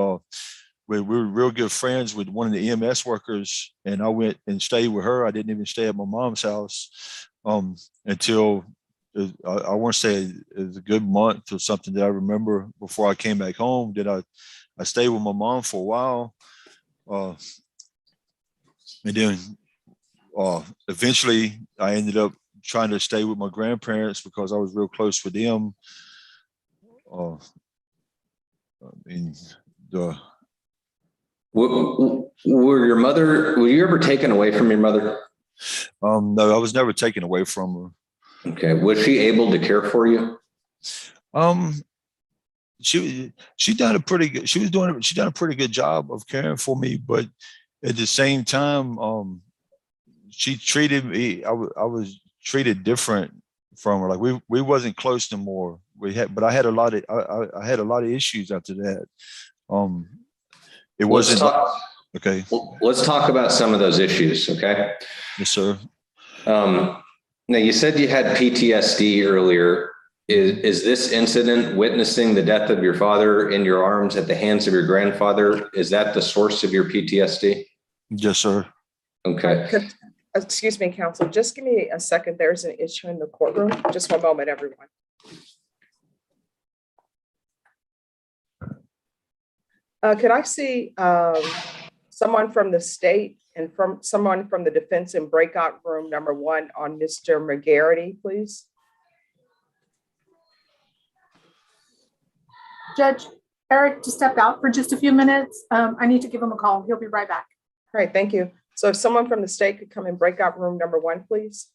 We were real good friends with one of the EMS workers, and I went and stayed with her. I didn't even stay at my mom's house until I want to say it was a good month or something that I remember before I came back home. That I stayed with my mom for a while, and then eventually I ended up trying to stay with my grandparents because I was real close with them. Were you ever taken away from your mother? No, I was never taken away from her. Okay. Was she able to care for you? She done a pretty good job of caring for me, but at the same time, she treated me, I was treated different from her. Like we wasn't close no more. But I had a lot of issues after that. It wasn't okay. Let's talk about some of those issues. Okay. Yes, sir. Now you said you had PTSD earlier. Is this incident, witnessing the death of your father in your arms at the hands of your grandfather, is that the source of your PTSD? Yes, sir. Okay. Excuse me, counsel, just give me a second. There's an issue in the courtroom. Just one moment, everyone. Could I see someone from the state and someone from the defense in breakout room number 1 on Mr. McGarity, please? Judge Eric just stepped out for just a few minutes. I need to give him a call. He'll be right back. All right, thank you. So if someone from the state could come in breakout room number 1, please.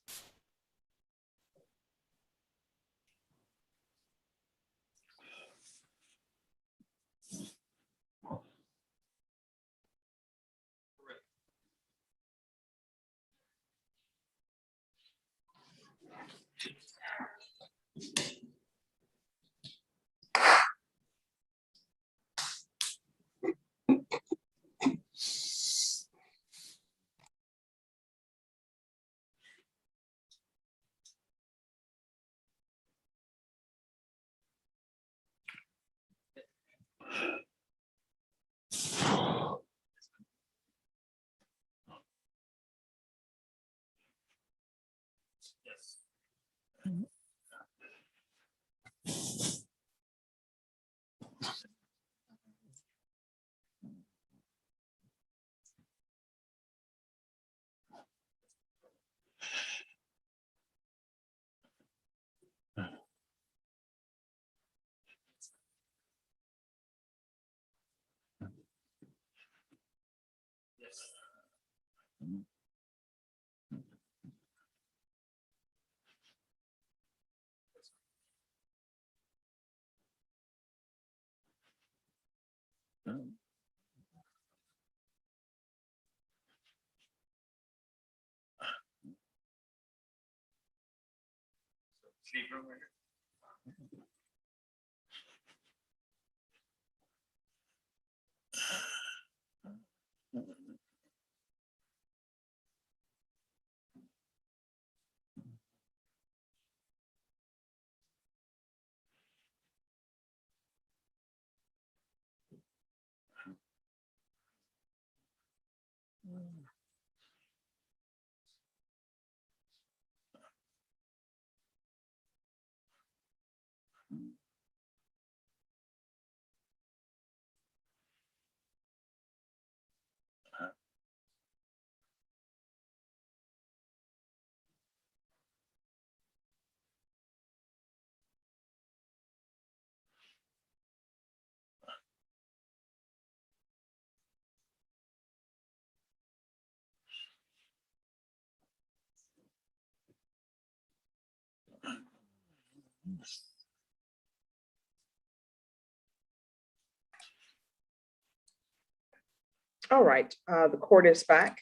All right, the court is back.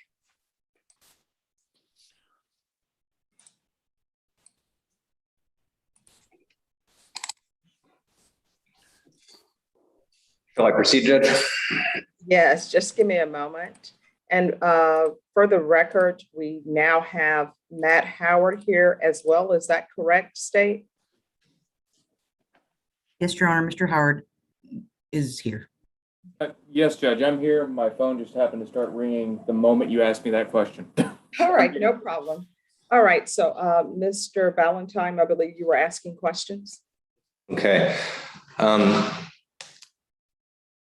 Shall I proceed, Judge? Yes, just give me a moment. And for the record, we now have Matt Howard here as well. Is that correct, State? Yes, Your Honor, Mr. Howard is here. Yes, Judge, I'm here. My phone just happened to start ringing the moment you asked me that question. All right, no problem. All right, so Mr. Ballantyne, I believe you were asking questions. Okay.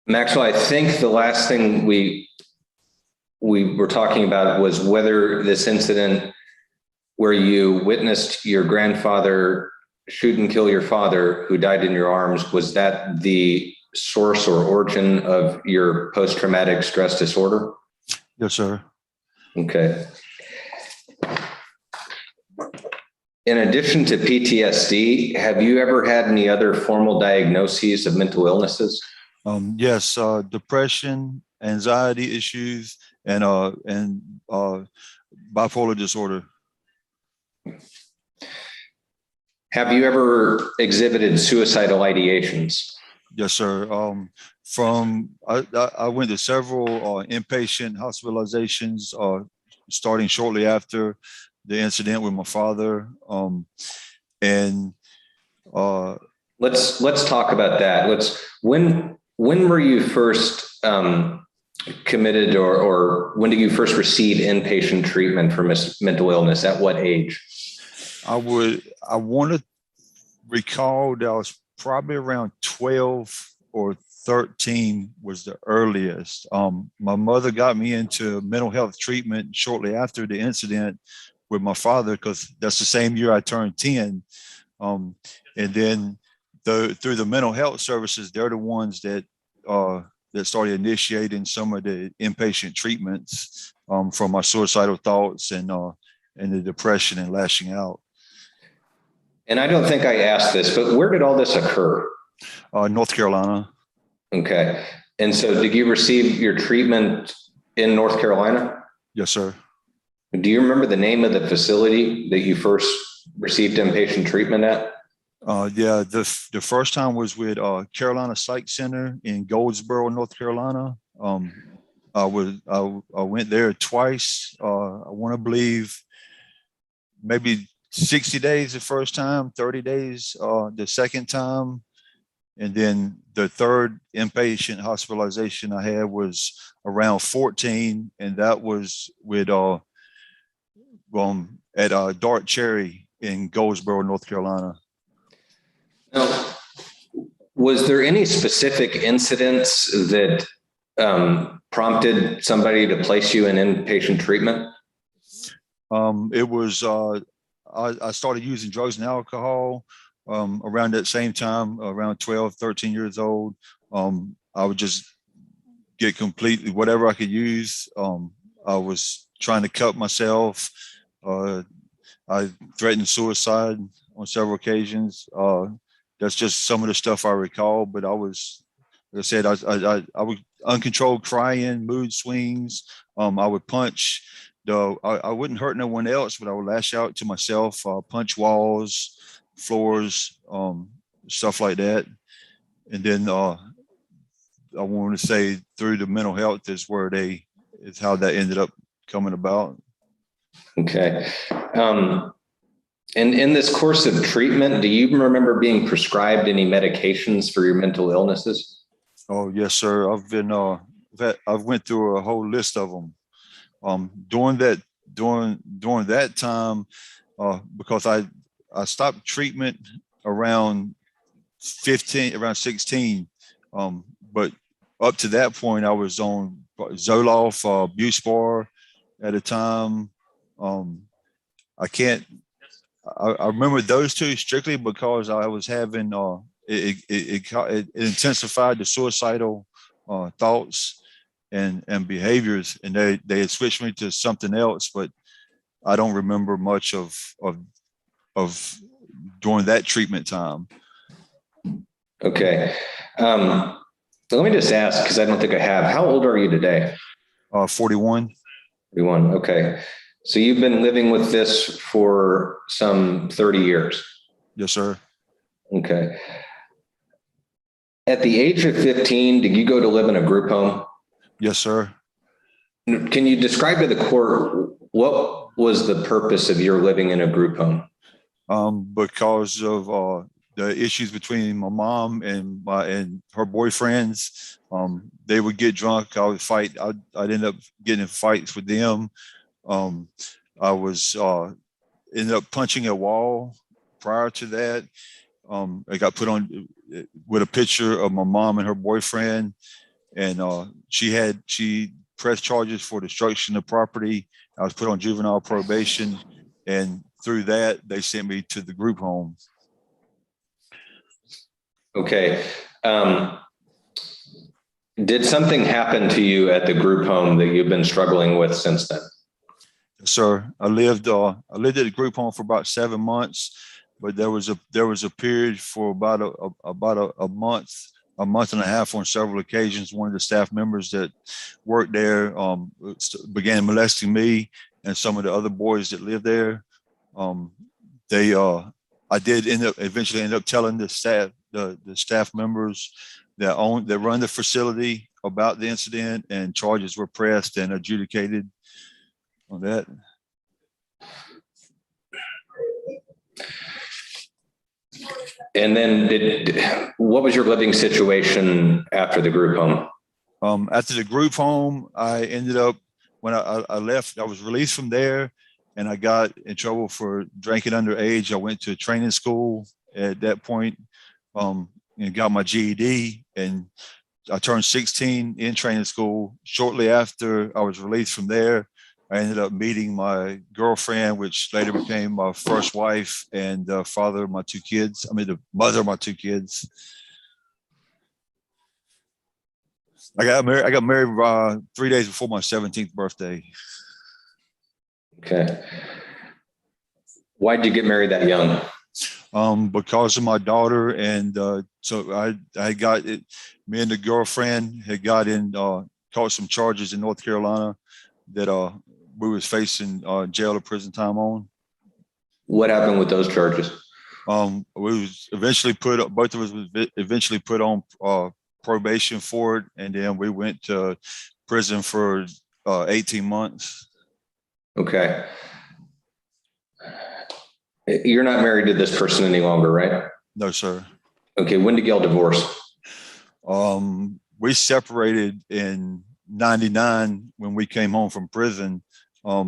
Maxwell, I think the last thing we were talking about was whether this incident where you witnessed your grandfather shoot and kill your father who died in your arms, was that the source or origin of your post-traumatic stress disorder? Yes, sir. Okay. In addition to PTSD, have you ever had any other formal diagnoses of mental illnesses? Yes, depression, anxiety issues, and bipolar disorder. Have you ever exhibited suicidal ideations? Yes, sir. I went to several inpatient hospitalizations starting shortly after the incident with my father. Let's talk about that. When were you first committed or when did you first receive inpatient treatment for mental illness? At what age? I want to recall that I was probably around 12 or 13 was the earliest. My mother got me into mental health treatment shortly after the incident with my father, because that's the same year I turned 10. And then through the mental health services, they're the ones that started initiating some of the inpatient treatments from my suicidal thoughts and the depression and lashing out. And I don't think I asked this, but where did all this occur? North Carolina. Okay. And so did you receive your treatment in North Carolina? Yes, sir. Do you remember the name of the facility that you first received inpatient treatment at? Yeah, the first time was with Carolina Psych Center in Goldsboro, North Carolina. I went there twice. I want to believe maybe 60 days the first time, 30 days the second time. And then the third inpatient hospitalization I had was around 14, and that was with at Dart Cherry in Goldsboro, North Carolina. Now, was there any specific incidents that prompted somebody to place you in inpatient treatment? It was I started using drugs and alcohol around that same time, around 12, 13 years old. I would just get completely whatever I could use. I was trying to cut myself. I threatened suicide on several occasions. That's just some of the stuff I recall, but I was, like I said, I would uncontrolled crying, mood swings. I would punch. I wouldn't hurt no one else, but I would lash out to myself, punch walls, floors, stuff like that. And then I want to say through the mental health is how that ended up coming about. Okay. And in this course of treatment, do you remember being prescribed any medications for your mental illnesses? Oh, yes, sir. I've went through a whole list of them. During that time, because I stopped treatment around 16. But up to that point, I was on Zoloft, Buspar at a time. I remember those two strictly because I was having it intensified the suicidal thoughts and behaviors, and they had switched me to something else, but I don't remember much of during that treatment time. Okay. So let me just ask, because I don't think I have, how old are you today? 41. 41. Okay. So you've been living with this for some 30 years. Yes, sir. Okay. At the age of 15, did you go to live in a group home? Yes, sir. Can you describe to the court what was the purpose of your living in a group home? Because of the issues between my mom and her boyfriends. They would get drunk. I would fight. I'd end up getting in fights with them. I was ended up punching a wall prior to that. I got put on with a picture of my mom and her boyfriend, and she pressed charges for destruction of property. I was put on juvenile probation, and through that, they sent me to the group home. Okay. Did something happen to you at the group home that you've been struggling with since then? Sir, I lived at the group home for about 7 months, but there was a period for about a month and a half on several occasions. One of the staff members that worked there began molesting me and some of the other boys that lived there. I did eventually end up telling the staff members that run the facility about the incident, and charges were pressed and adjudicated on that. And then what was your living situation after the group home? After the group home, I ended up, when I left, I was released from there, and I got in trouble for drinking underage. I went to training school at that point, and got my GED, and I turned 16 in training school. Shortly after I was released from there, I ended up meeting my girlfriend, which later became my first wife and the father of my two kids. I mean, the mother of my two kids. I got married 3 days before my 17th birthday. Okay. Why did you get married that young? Because of my daughter, and so I got it. Me and the girlfriend had caught some charges in North Carolina that we was facing jail or prison time on. What happened with those charges? We was eventually both of us was eventually put on probation for it, and then we went to prison for 18 months. Okay. You're not married to this person any longer, right? No, sir. Okay. When did y'all divorce? We separated in 99 when we came home from prison. But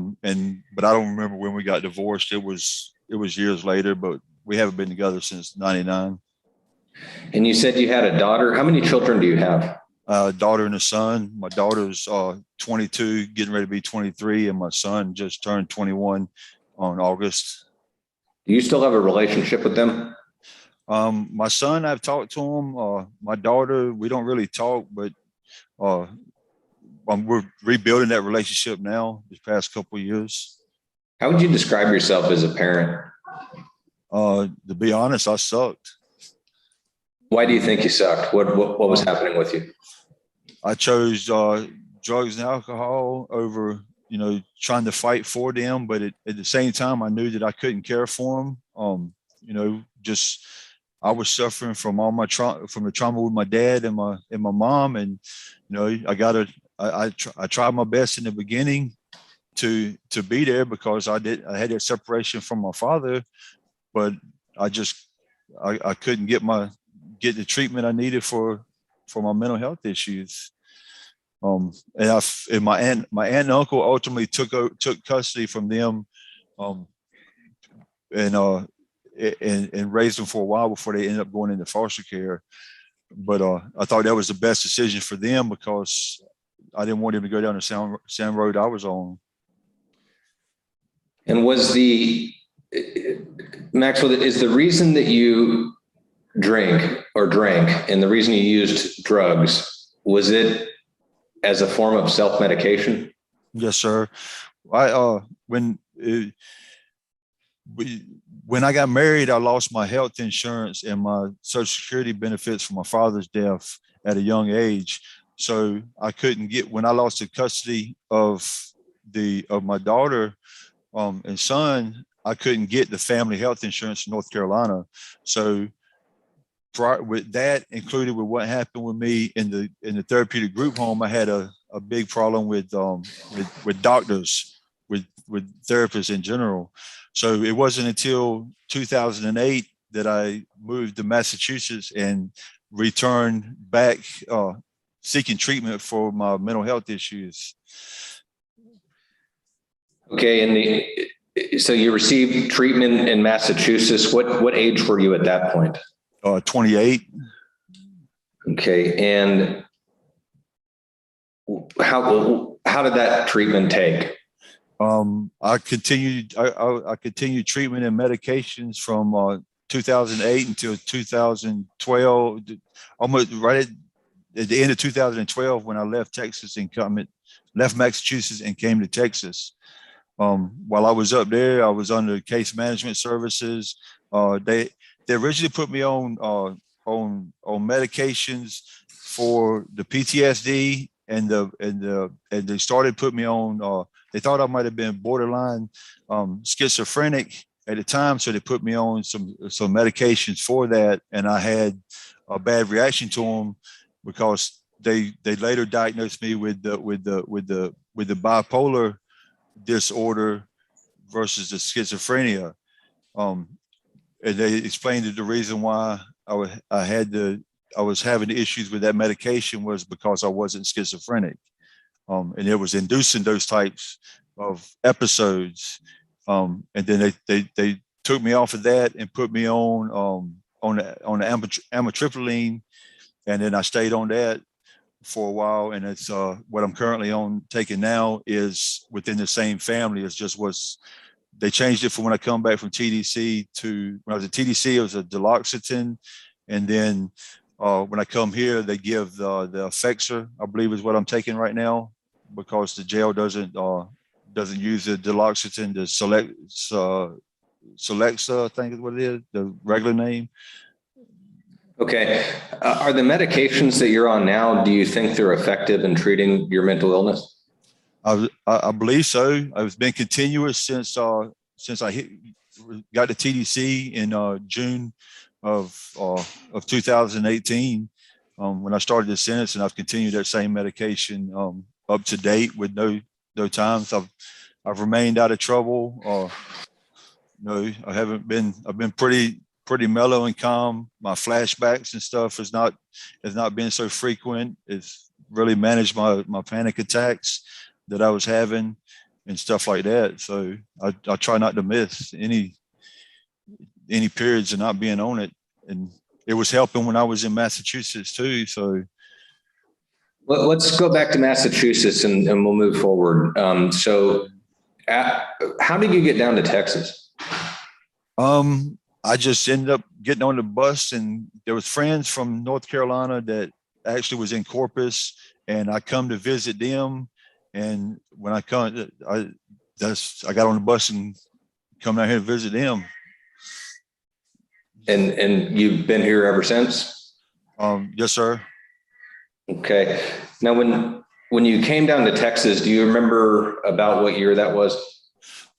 I don't remember when we got divorced. It was years later, but we haven't been together since 99. And you said you had a daughter. How many children do you have? A daughter and a son. My daughter's 22, getting ready to be 23, and my son just turned 21 on August. Do you still have a relationship with them? My son, I've talked to him. My daughter, we don't really talk, but we're rebuilding that relationship now this past couple of years. How would you describe yourself as a parent? To be honest, I sucked. Why do you think you sucked? What was happening with you? I chose drugs and alcohol over, trying to fight for them. But at the same time, I knew that I couldn't care for them. just, I was suffering from all my trauma, from the trauma with my dad and my mom. And, I tried my best in the beginning to be there because I had that separation from my father, but I couldn't get the treatment I needed for my mental health issues. And my aunt and uncle ultimately took custody from them, and raised them for a while before they ended up going into foster care. But I thought that was the best decision for them because I didn't want them to go down the same road I was on. And Maxwell, is the reason that you drank and the reason you used drugs, was it as a form of self-medication? Yes, sir. When I got married, I lost my health insurance and my Social Security benefits from my father's death at a young age. So I couldn't get, when I lost the custody of my daughter and son, I couldn't get the family health insurance in North Carolina. So with that included with what happened with me in the therapeutic group home, I had a big problem with doctors, with therapists in general. So it wasn't until 2008 that I moved to Massachusetts and returned back seeking treatment for my mental health issues. Okay, so you received treatment in Massachusetts. What age were you at that point? 28. Okay, and how did that treatment take? I continued treatment and medications from 2008 until 2012, almost right at the end of 2012 when I left Massachusetts and came to Texas. While I was up there, I was under case management services. They originally put me on medications for the PTSD and they started putting me on. They thought I might have been borderline schizophrenic at the time, so they put me on some medications for that, and I had a bad reaction to them because they later diagnosed me with the bipolar disorder versus the schizophrenia. And they explained that the reason why I was having issues with that medication was because I wasn't schizophrenic. And it was inducing those types of episodes. And then they took me off of that and put me on the amitriptyline, and then I stayed on that for a while. And it's what I'm currently on taking now is within the same family. It's just they changed it from when I come back from TDC to when I was at TDC, it was a duloxetine, and then when I come here, they give the Bexar, I believe is what I'm taking right now, because the jail doesn't use the duloxetine, the Celexa, I think is what it is, the regular name. Okay. Are the medications that you're on now, do you think they're effective in treating your mental illness? I believe so. It's been continuous since I got to TDC in June of 2018 when I started the sentence, and I've continued that same medication up to date with no times. I've remained out of trouble. I've been pretty mellow and calm. My flashbacks and stuff has not been so frequent. It's really managed my panic attacks that I was having and stuff like that. So I try not to miss any periods of not being on it. And it was helping when I was in Massachusetts too. So let's go back to Massachusetts and we'll move forward. So how did you get down to Texas? I just ended up getting on the bus, and there was friends from North Carolina that actually was in Corpus, and I come to visit them. And when I got on the bus and come out here to visit them. And you've been here ever since? Yes, sir. Okay. Now, when you came down to Texas, do you remember about what year that was?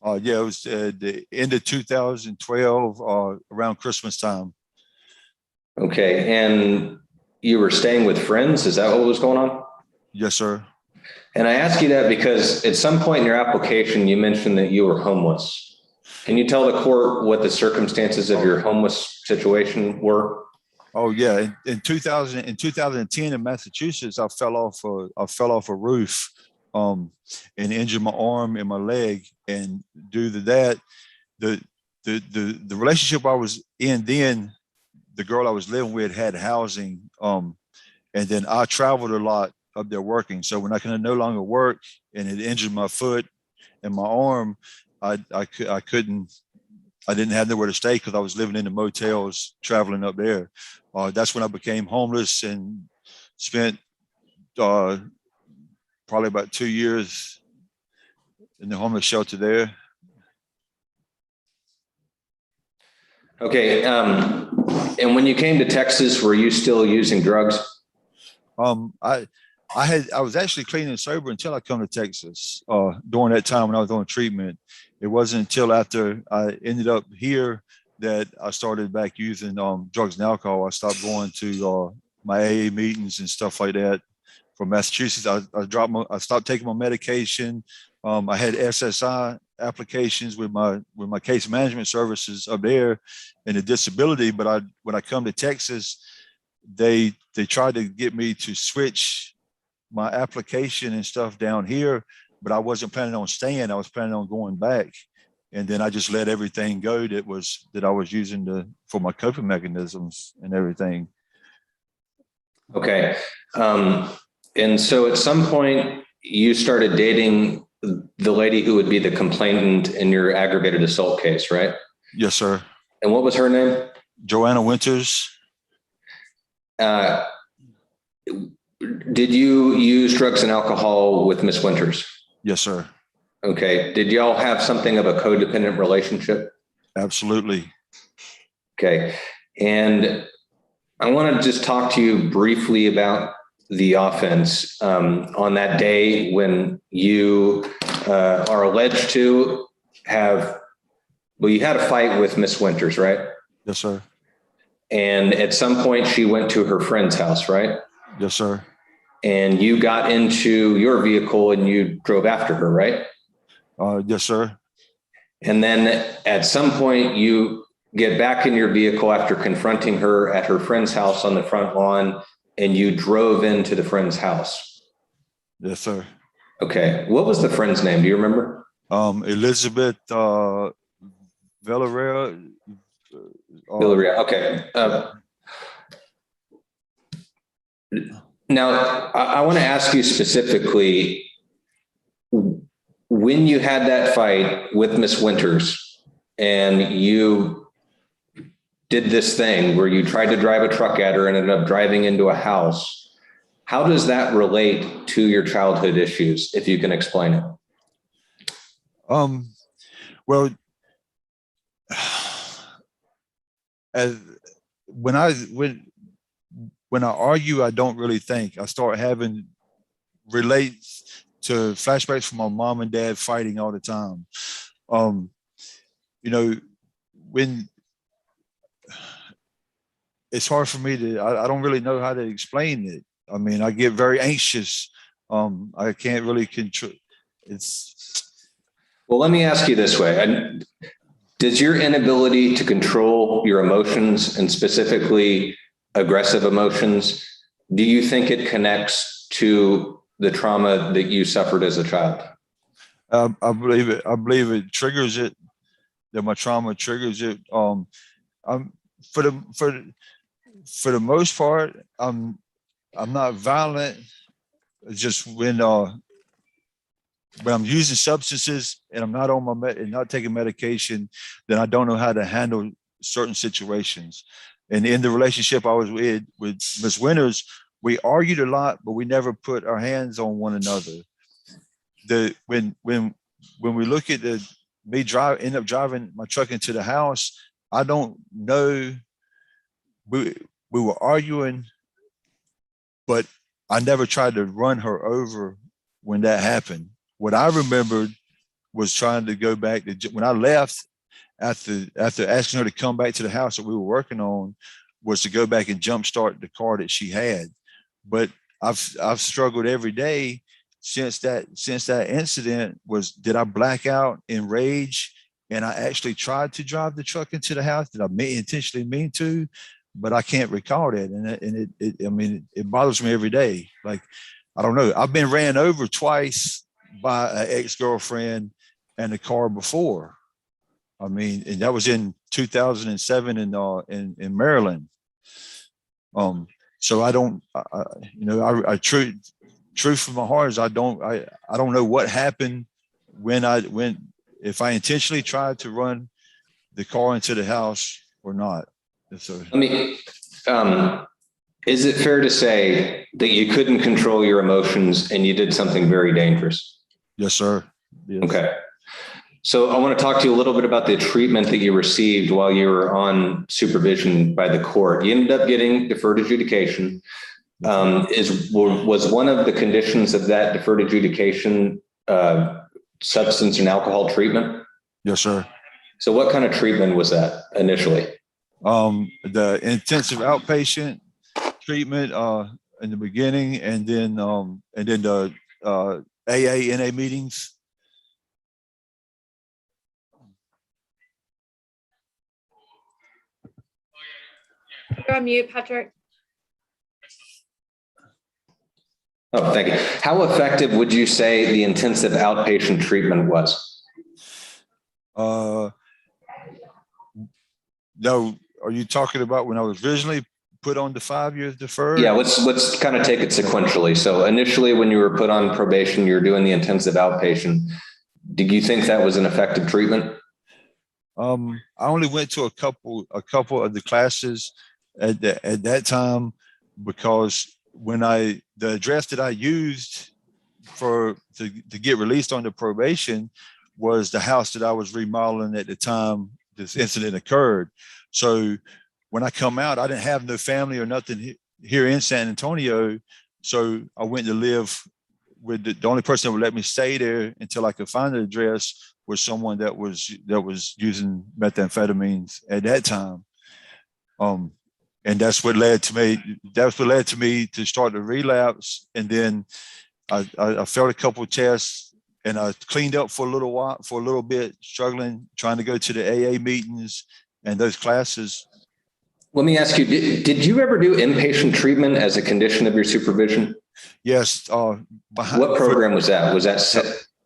Yeah, it was the end of 2012, around Christmas time. Okay, and you were staying with friends? Is that what was going on? Yes, sir. And I ask you that because at some point in your application, you mentioned that you were homeless. Can you tell the court what the circumstances of your homeless situation were? Oh yeah, in 2010 in Massachusetts, I fell off a roof, and injured my arm and my leg. And due to that, the relationship I was in then, the girl I was living with had housing, and then I traveled a lot up there working. So when I could no longer work and it injured my foot and my arm, I didn't have nowhere to stay because I was living in the motels traveling up there. That's when I became homeless and spent probably about 2 years in the homeless shelter there. Okay, and when you came to Texas, were you still using drugs? I was actually clean and sober until I come to Texas. During that time when I was on treatment, it wasn't until after I ended up here that I started back using drugs and alcohol. I stopped going to my AA meetings and stuff like that. From Massachusetts, I stopped taking my medication. I had SSI applications with my case management services up there and the disability. But when I come to Texas, they tried to get me to switch my application and stuff down here, but I wasn't planning on staying. I was planning on going back. And then I just let everything go that I was using for my coping mechanisms and everything. Okay. And so at some point you started dating the lady who would be the complainant in your aggravated assault case, right? Yes, sir. And what was her name? Joanna Winters. Did you use drugs and alcohol with Miss Winters? Yes, sir. Okay. Did y'all have something of a codependent relationship? Absolutely. Okay. And I want to just talk to you briefly about the offense on that day when you are alleged to have, well, you had a fight with Miss Winters, right? Yes, sir. And at some point she went to her friend's house, right? Yes, sir. And you got into your vehicle and you drove after her, right? Yes, sir. And then at some point you get back in your vehicle after confronting her at her friend's house on the front lawn and you drove into the friend's house. Yes, sir. Okay. What was the friend's name? Do you remember? Elizabeth Villarreal. Villarreal. Okay. Now, I want to ask you specifically, when you had that fight with Miss Winters and you did this thing where you tried to drive a truck at her and ended up driving into a house, how does that relate to your childhood issues, if you can explain it? Well, when I argue, I don't really think. I start having relates to flashbacks from my mom and dad fighting all the time. When it's hard for me I don't really know how to explain it. I mean, I get very anxious. I can't really control. Well, let me ask you this way. Does your inability to control your emotions, and specifically aggressive emotions, do you think it connects to the trauma that you suffered as a child? I believe it. I believe it triggers it. That my trauma triggers it. For the most part, I'm not violent. It's just when I'm using substances and I'm not on and not taking medication, then I don't know how to handle certain situations. And in the relationship I was with Ms. Winters, we argued a lot, but we never put our hands on one another. When we look at end up driving my truck into the house, I don't know. We were arguing, but I never tried to run her over when that happened. What I remembered was trying to go back to, when I left after asking her to come back to the house that we were working on, was to go back and jumpstart the car that she had. But I've struggled every day since that incident. Did I black out in rage and I actually tried to drive the truck into the house? Did I intentionally mean to? But I can't recall that. And it bothers me every day. Like, I don't know. I've been ran over twice by an ex-girlfriend and a car before. I mean, and that was in 2007 in Maryland. So I don't, truth from my heart is I don't know what happened if I intentionally tried to run the car into the house or not. So, Let me, is it fair to say that you couldn't control your emotions and you did something very dangerous? yes, sir. Yes. Okay. So I want to talk to you a little bit about the treatment that you received while you were on supervision by the court. You ended up getting deferred adjudication. Was one of the conditions of that deferred adjudication substance and alcohol treatment? Yes, sir. So what kind of treatment was that initially? The intensive outpatient treatment in the beginning, and then the AA, NA meetings. You're on mute, Patrick. Oh, thank you. How effective would you say the intensive outpatient treatment was? No, are you talking about when I was originally put on the 5 years deferred? Yeah, let's kind of take it sequentially. So initially, when you were put on probation, you were doing the intensive outpatient. Did you think that was an effective treatment? I only went to a couple of the classes at that time, because when the address that I used to get released on the probation was the house that I was remodeling at the time this incident occurred. So when I come out, I didn't have no family or nothing here in San Antonio. So I went to live with the only person that would let me stay there until I could find the address was someone that was using methamphetamines at that time. And that's what led to me to start the relapse. And then I failed a couple of tests, and I cleaned up for a little bit, struggling, trying to go to the AA meetings and those classes. Let me ask you, did you ever do inpatient treatment as a condition of your supervision? Yes. What program was that?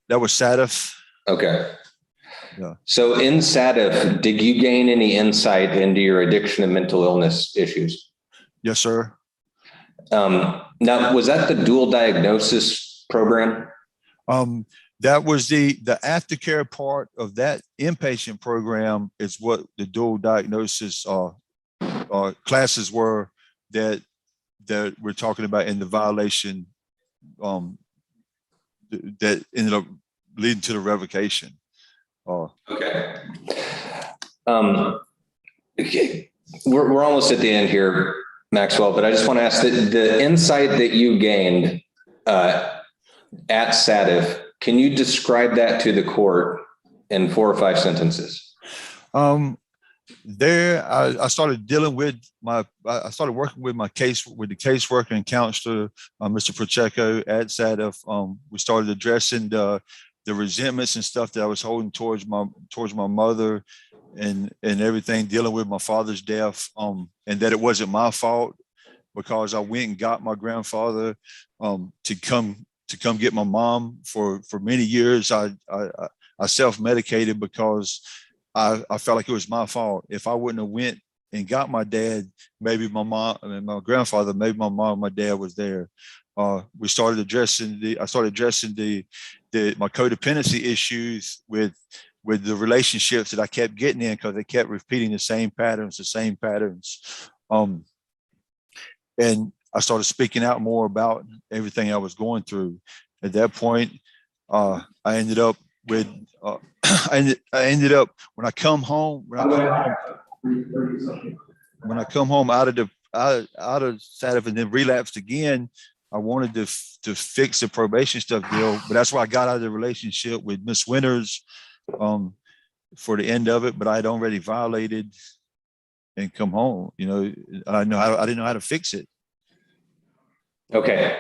That was SATF. Okay. Yeah. So in SATF, did you gain any insight into your addiction and mental illness issues? Yes, sir. Now, was that the dual diagnosis program? That was the aftercare part of that inpatient program is what the dual diagnosis classes were that we're talking about in the violation that ended up leading to the revocation. Okay. Okay. We're almost at the end here, Maxwell, but I just want to ask that the insight that you gained at SATF, can you describe that to the court in 4 or 5 sentences? I started dealing with I started working with the caseworker and counselor, Mr. Pacheco at SATF. We started addressing the resentments and stuff that I was holding towards my mother and everything, dealing with my father's death, and that it wasn't my fault because I went and got my grandfather to come get my mom. For many years, I self-medicated because I felt like it was my fault. If I wouldn't have went and got my dad, maybe my mom and my grandfather, maybe my mom and my dad was there. I started addressing my codependency issues with the relationships that I kept getting in because they kept repeating the same patterns. And I started speaking out more about everything I was going through. At that point, I ended up with I ended up when I come home out of SATF and then relapsed again. I wanted to fix the probation stuff deal, but that's why I got out of the relationship with Miss Winters for the end of it. But I had already violated and come home. You know, I didn't know how to fix it. Okay.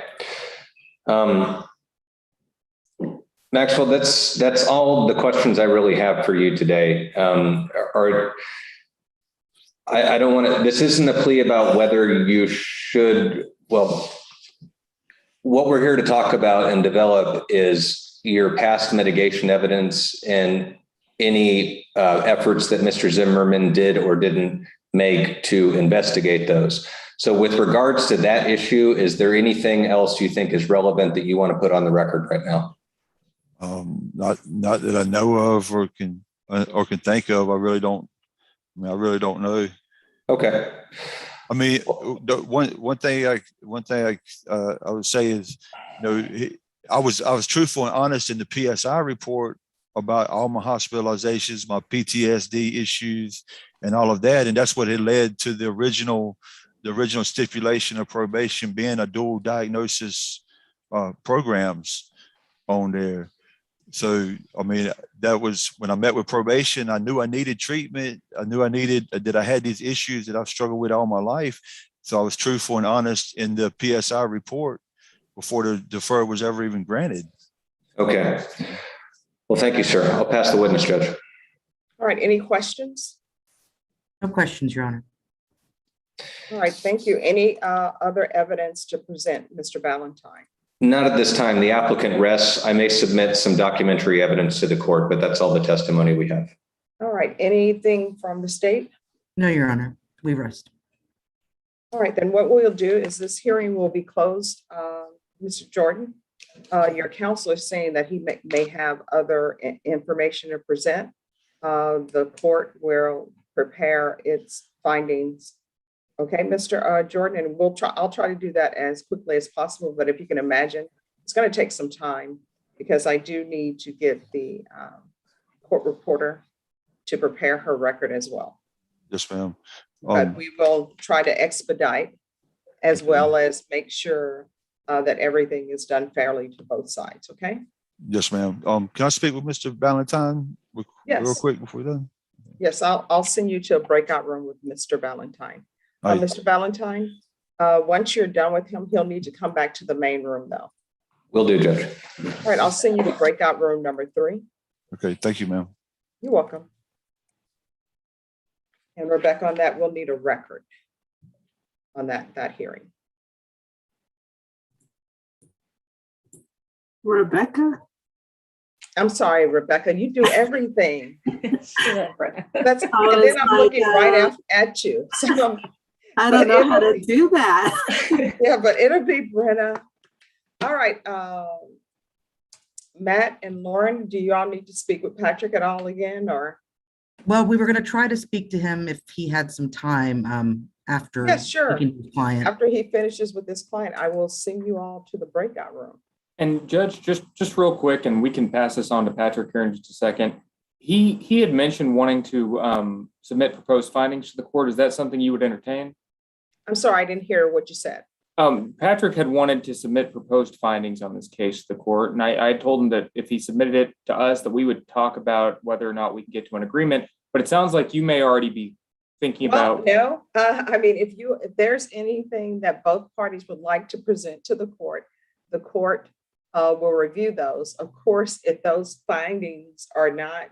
Maxwell, that's all the questions I really have for you today. I don't want to, this isn't a plea about whether you should, well, what we're here to talk about and develop is your past mitigation evidence and any efforts that Mr. Zimmerman did or didn't make to investigate those. So with regards to that issue, is there anything else you think is relevant that you want to put on the record right now? Not that I know of or can think of. I really don't know. Okay. I mean, one thing I would say is, you know, I was truthful and honest in the PSI report about all my hospitalizations, my PTSD issues, and all of that, and that's what had led to the original stipulation of probation being a dual diagnosis programs on there. So, I mean, that was when I met with probation, I knew I needed treatment. I knew that I had these issues that I've struggled with all my life. So I was truthful and honest in the PSI report before the deferral was ever even granted. Okay. Well, thank you, sir. I'll pass the witness, Judge. All right, any questions? No questions, Your Honor. All right, thank you. Any other evidence to present, Mr. Ballantyne? Not at this time. The applicant rests. I may submit some documentary evidence to the court, but that's all the testimony we have. All right, anything from the state? No, Your Honor. We rest. All right, then what we'll do is this hearing will be closed. Mr. Jordan, your counsel is saying that he may have other information to present. The court will prepare its findings. Okay, Mr. Jordan, and I'll try to do that as quickly as possible, but if you can imagine, it's going to take some time because I do need to get the court reporter to prepare her record as well. Yes, ma'am. But we will try to expedite as well as make sure that everything is done fairly to both sides, okay? Yes, ma'am. Can I speak with Mr. Ballantyne real quick before we're done? Yes, I'll send you to a breakout room with Mr. Ballantyne. Mr. Ballantyne, once you're done with him, he'll need to come back to the main room though. Will do, Judge. All right, I'll send you to breakout room number 3. Okay, thank you, ma'am. You're welcome. And Rebecca, on that, we'll need a record on that hearing. Rebecca? I'm sorry, Rebecca, you do everything. And then I'm like, looking right at you. So I don't know how to do that. Yeah, but it'll be Brenna. All right. Matt and Lauren, do you all need to speak with Patrick at all again, or? Well, we were going to try to speak to him if he had some time after. Yes, sure. speaking to his client. After he finishes with this client, I will send you all to the breakout room. And Judge, just real quick, and we can pass this on to Patrick here in just a second. He had mentioned wanting to submit proposed findings to the court. Is that something you would entertain? I'm sorry, I didn't hear what you said. Patrick had wanted to submit proposed findings on this case to the court, and I told him that if he submitted it to us, that we would talk about whether or not we can get to an agreement. But it sounds like you may already be thinking about. No, I mean, if there's anything that both parties would like to present to the court will review those. Of course, if those findings are not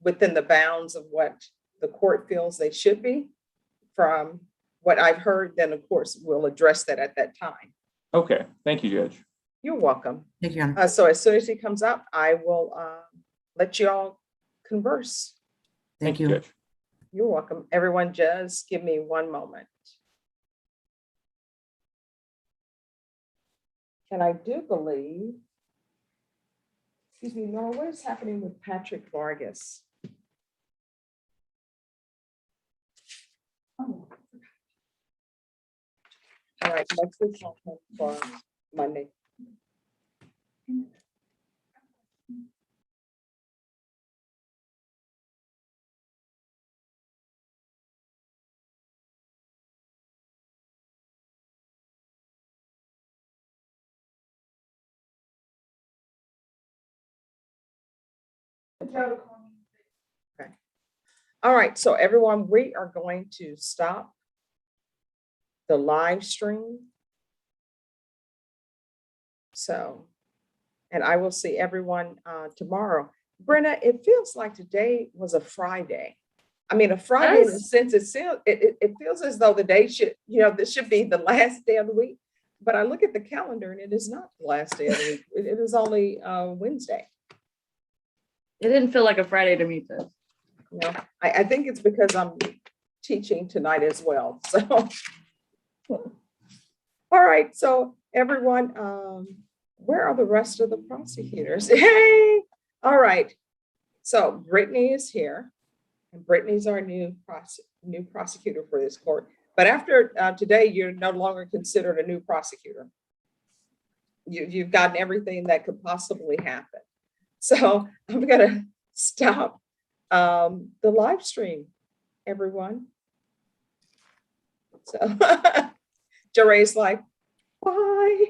within the bounds of what the court feels they should be, from what I've heard, then of course we'll address that at that time. Okay, thank you, Judge. You're welcome. Thank you, Honor. So as soon as he comes up, I will let you all converse. Thank you. Judge. You're welcome. Everyone, just give me one moment. And I do believe, excuse me, Nora, what is happening with Patrick Vargas? Oh. All right, let's do for Monday. Okay. All right, so everyone, we are going to stop the live stream. So, and I will see everyone tomorrow. Brenna, it feels like today was a Friday. I mean, a Friday in the sense it feels as though the day should, this should be the last day of the week. But I look at the calendar and it is not the last day of the week. It is only Wednesday. It didn't feel like a Friday to me, though. I think it's because I'm teaching tonight as well. So, all right. So everyone, where are the rest of the prosecutors? Hey, all right. So Brittany is here, and Brittany's our new prosecutor for this court. But after today, you're no longer considered a new prosecutor. You've gotten everything that could possibly happen. So I'm gonna stop the live stream, everyone. So Jeray's like, bye.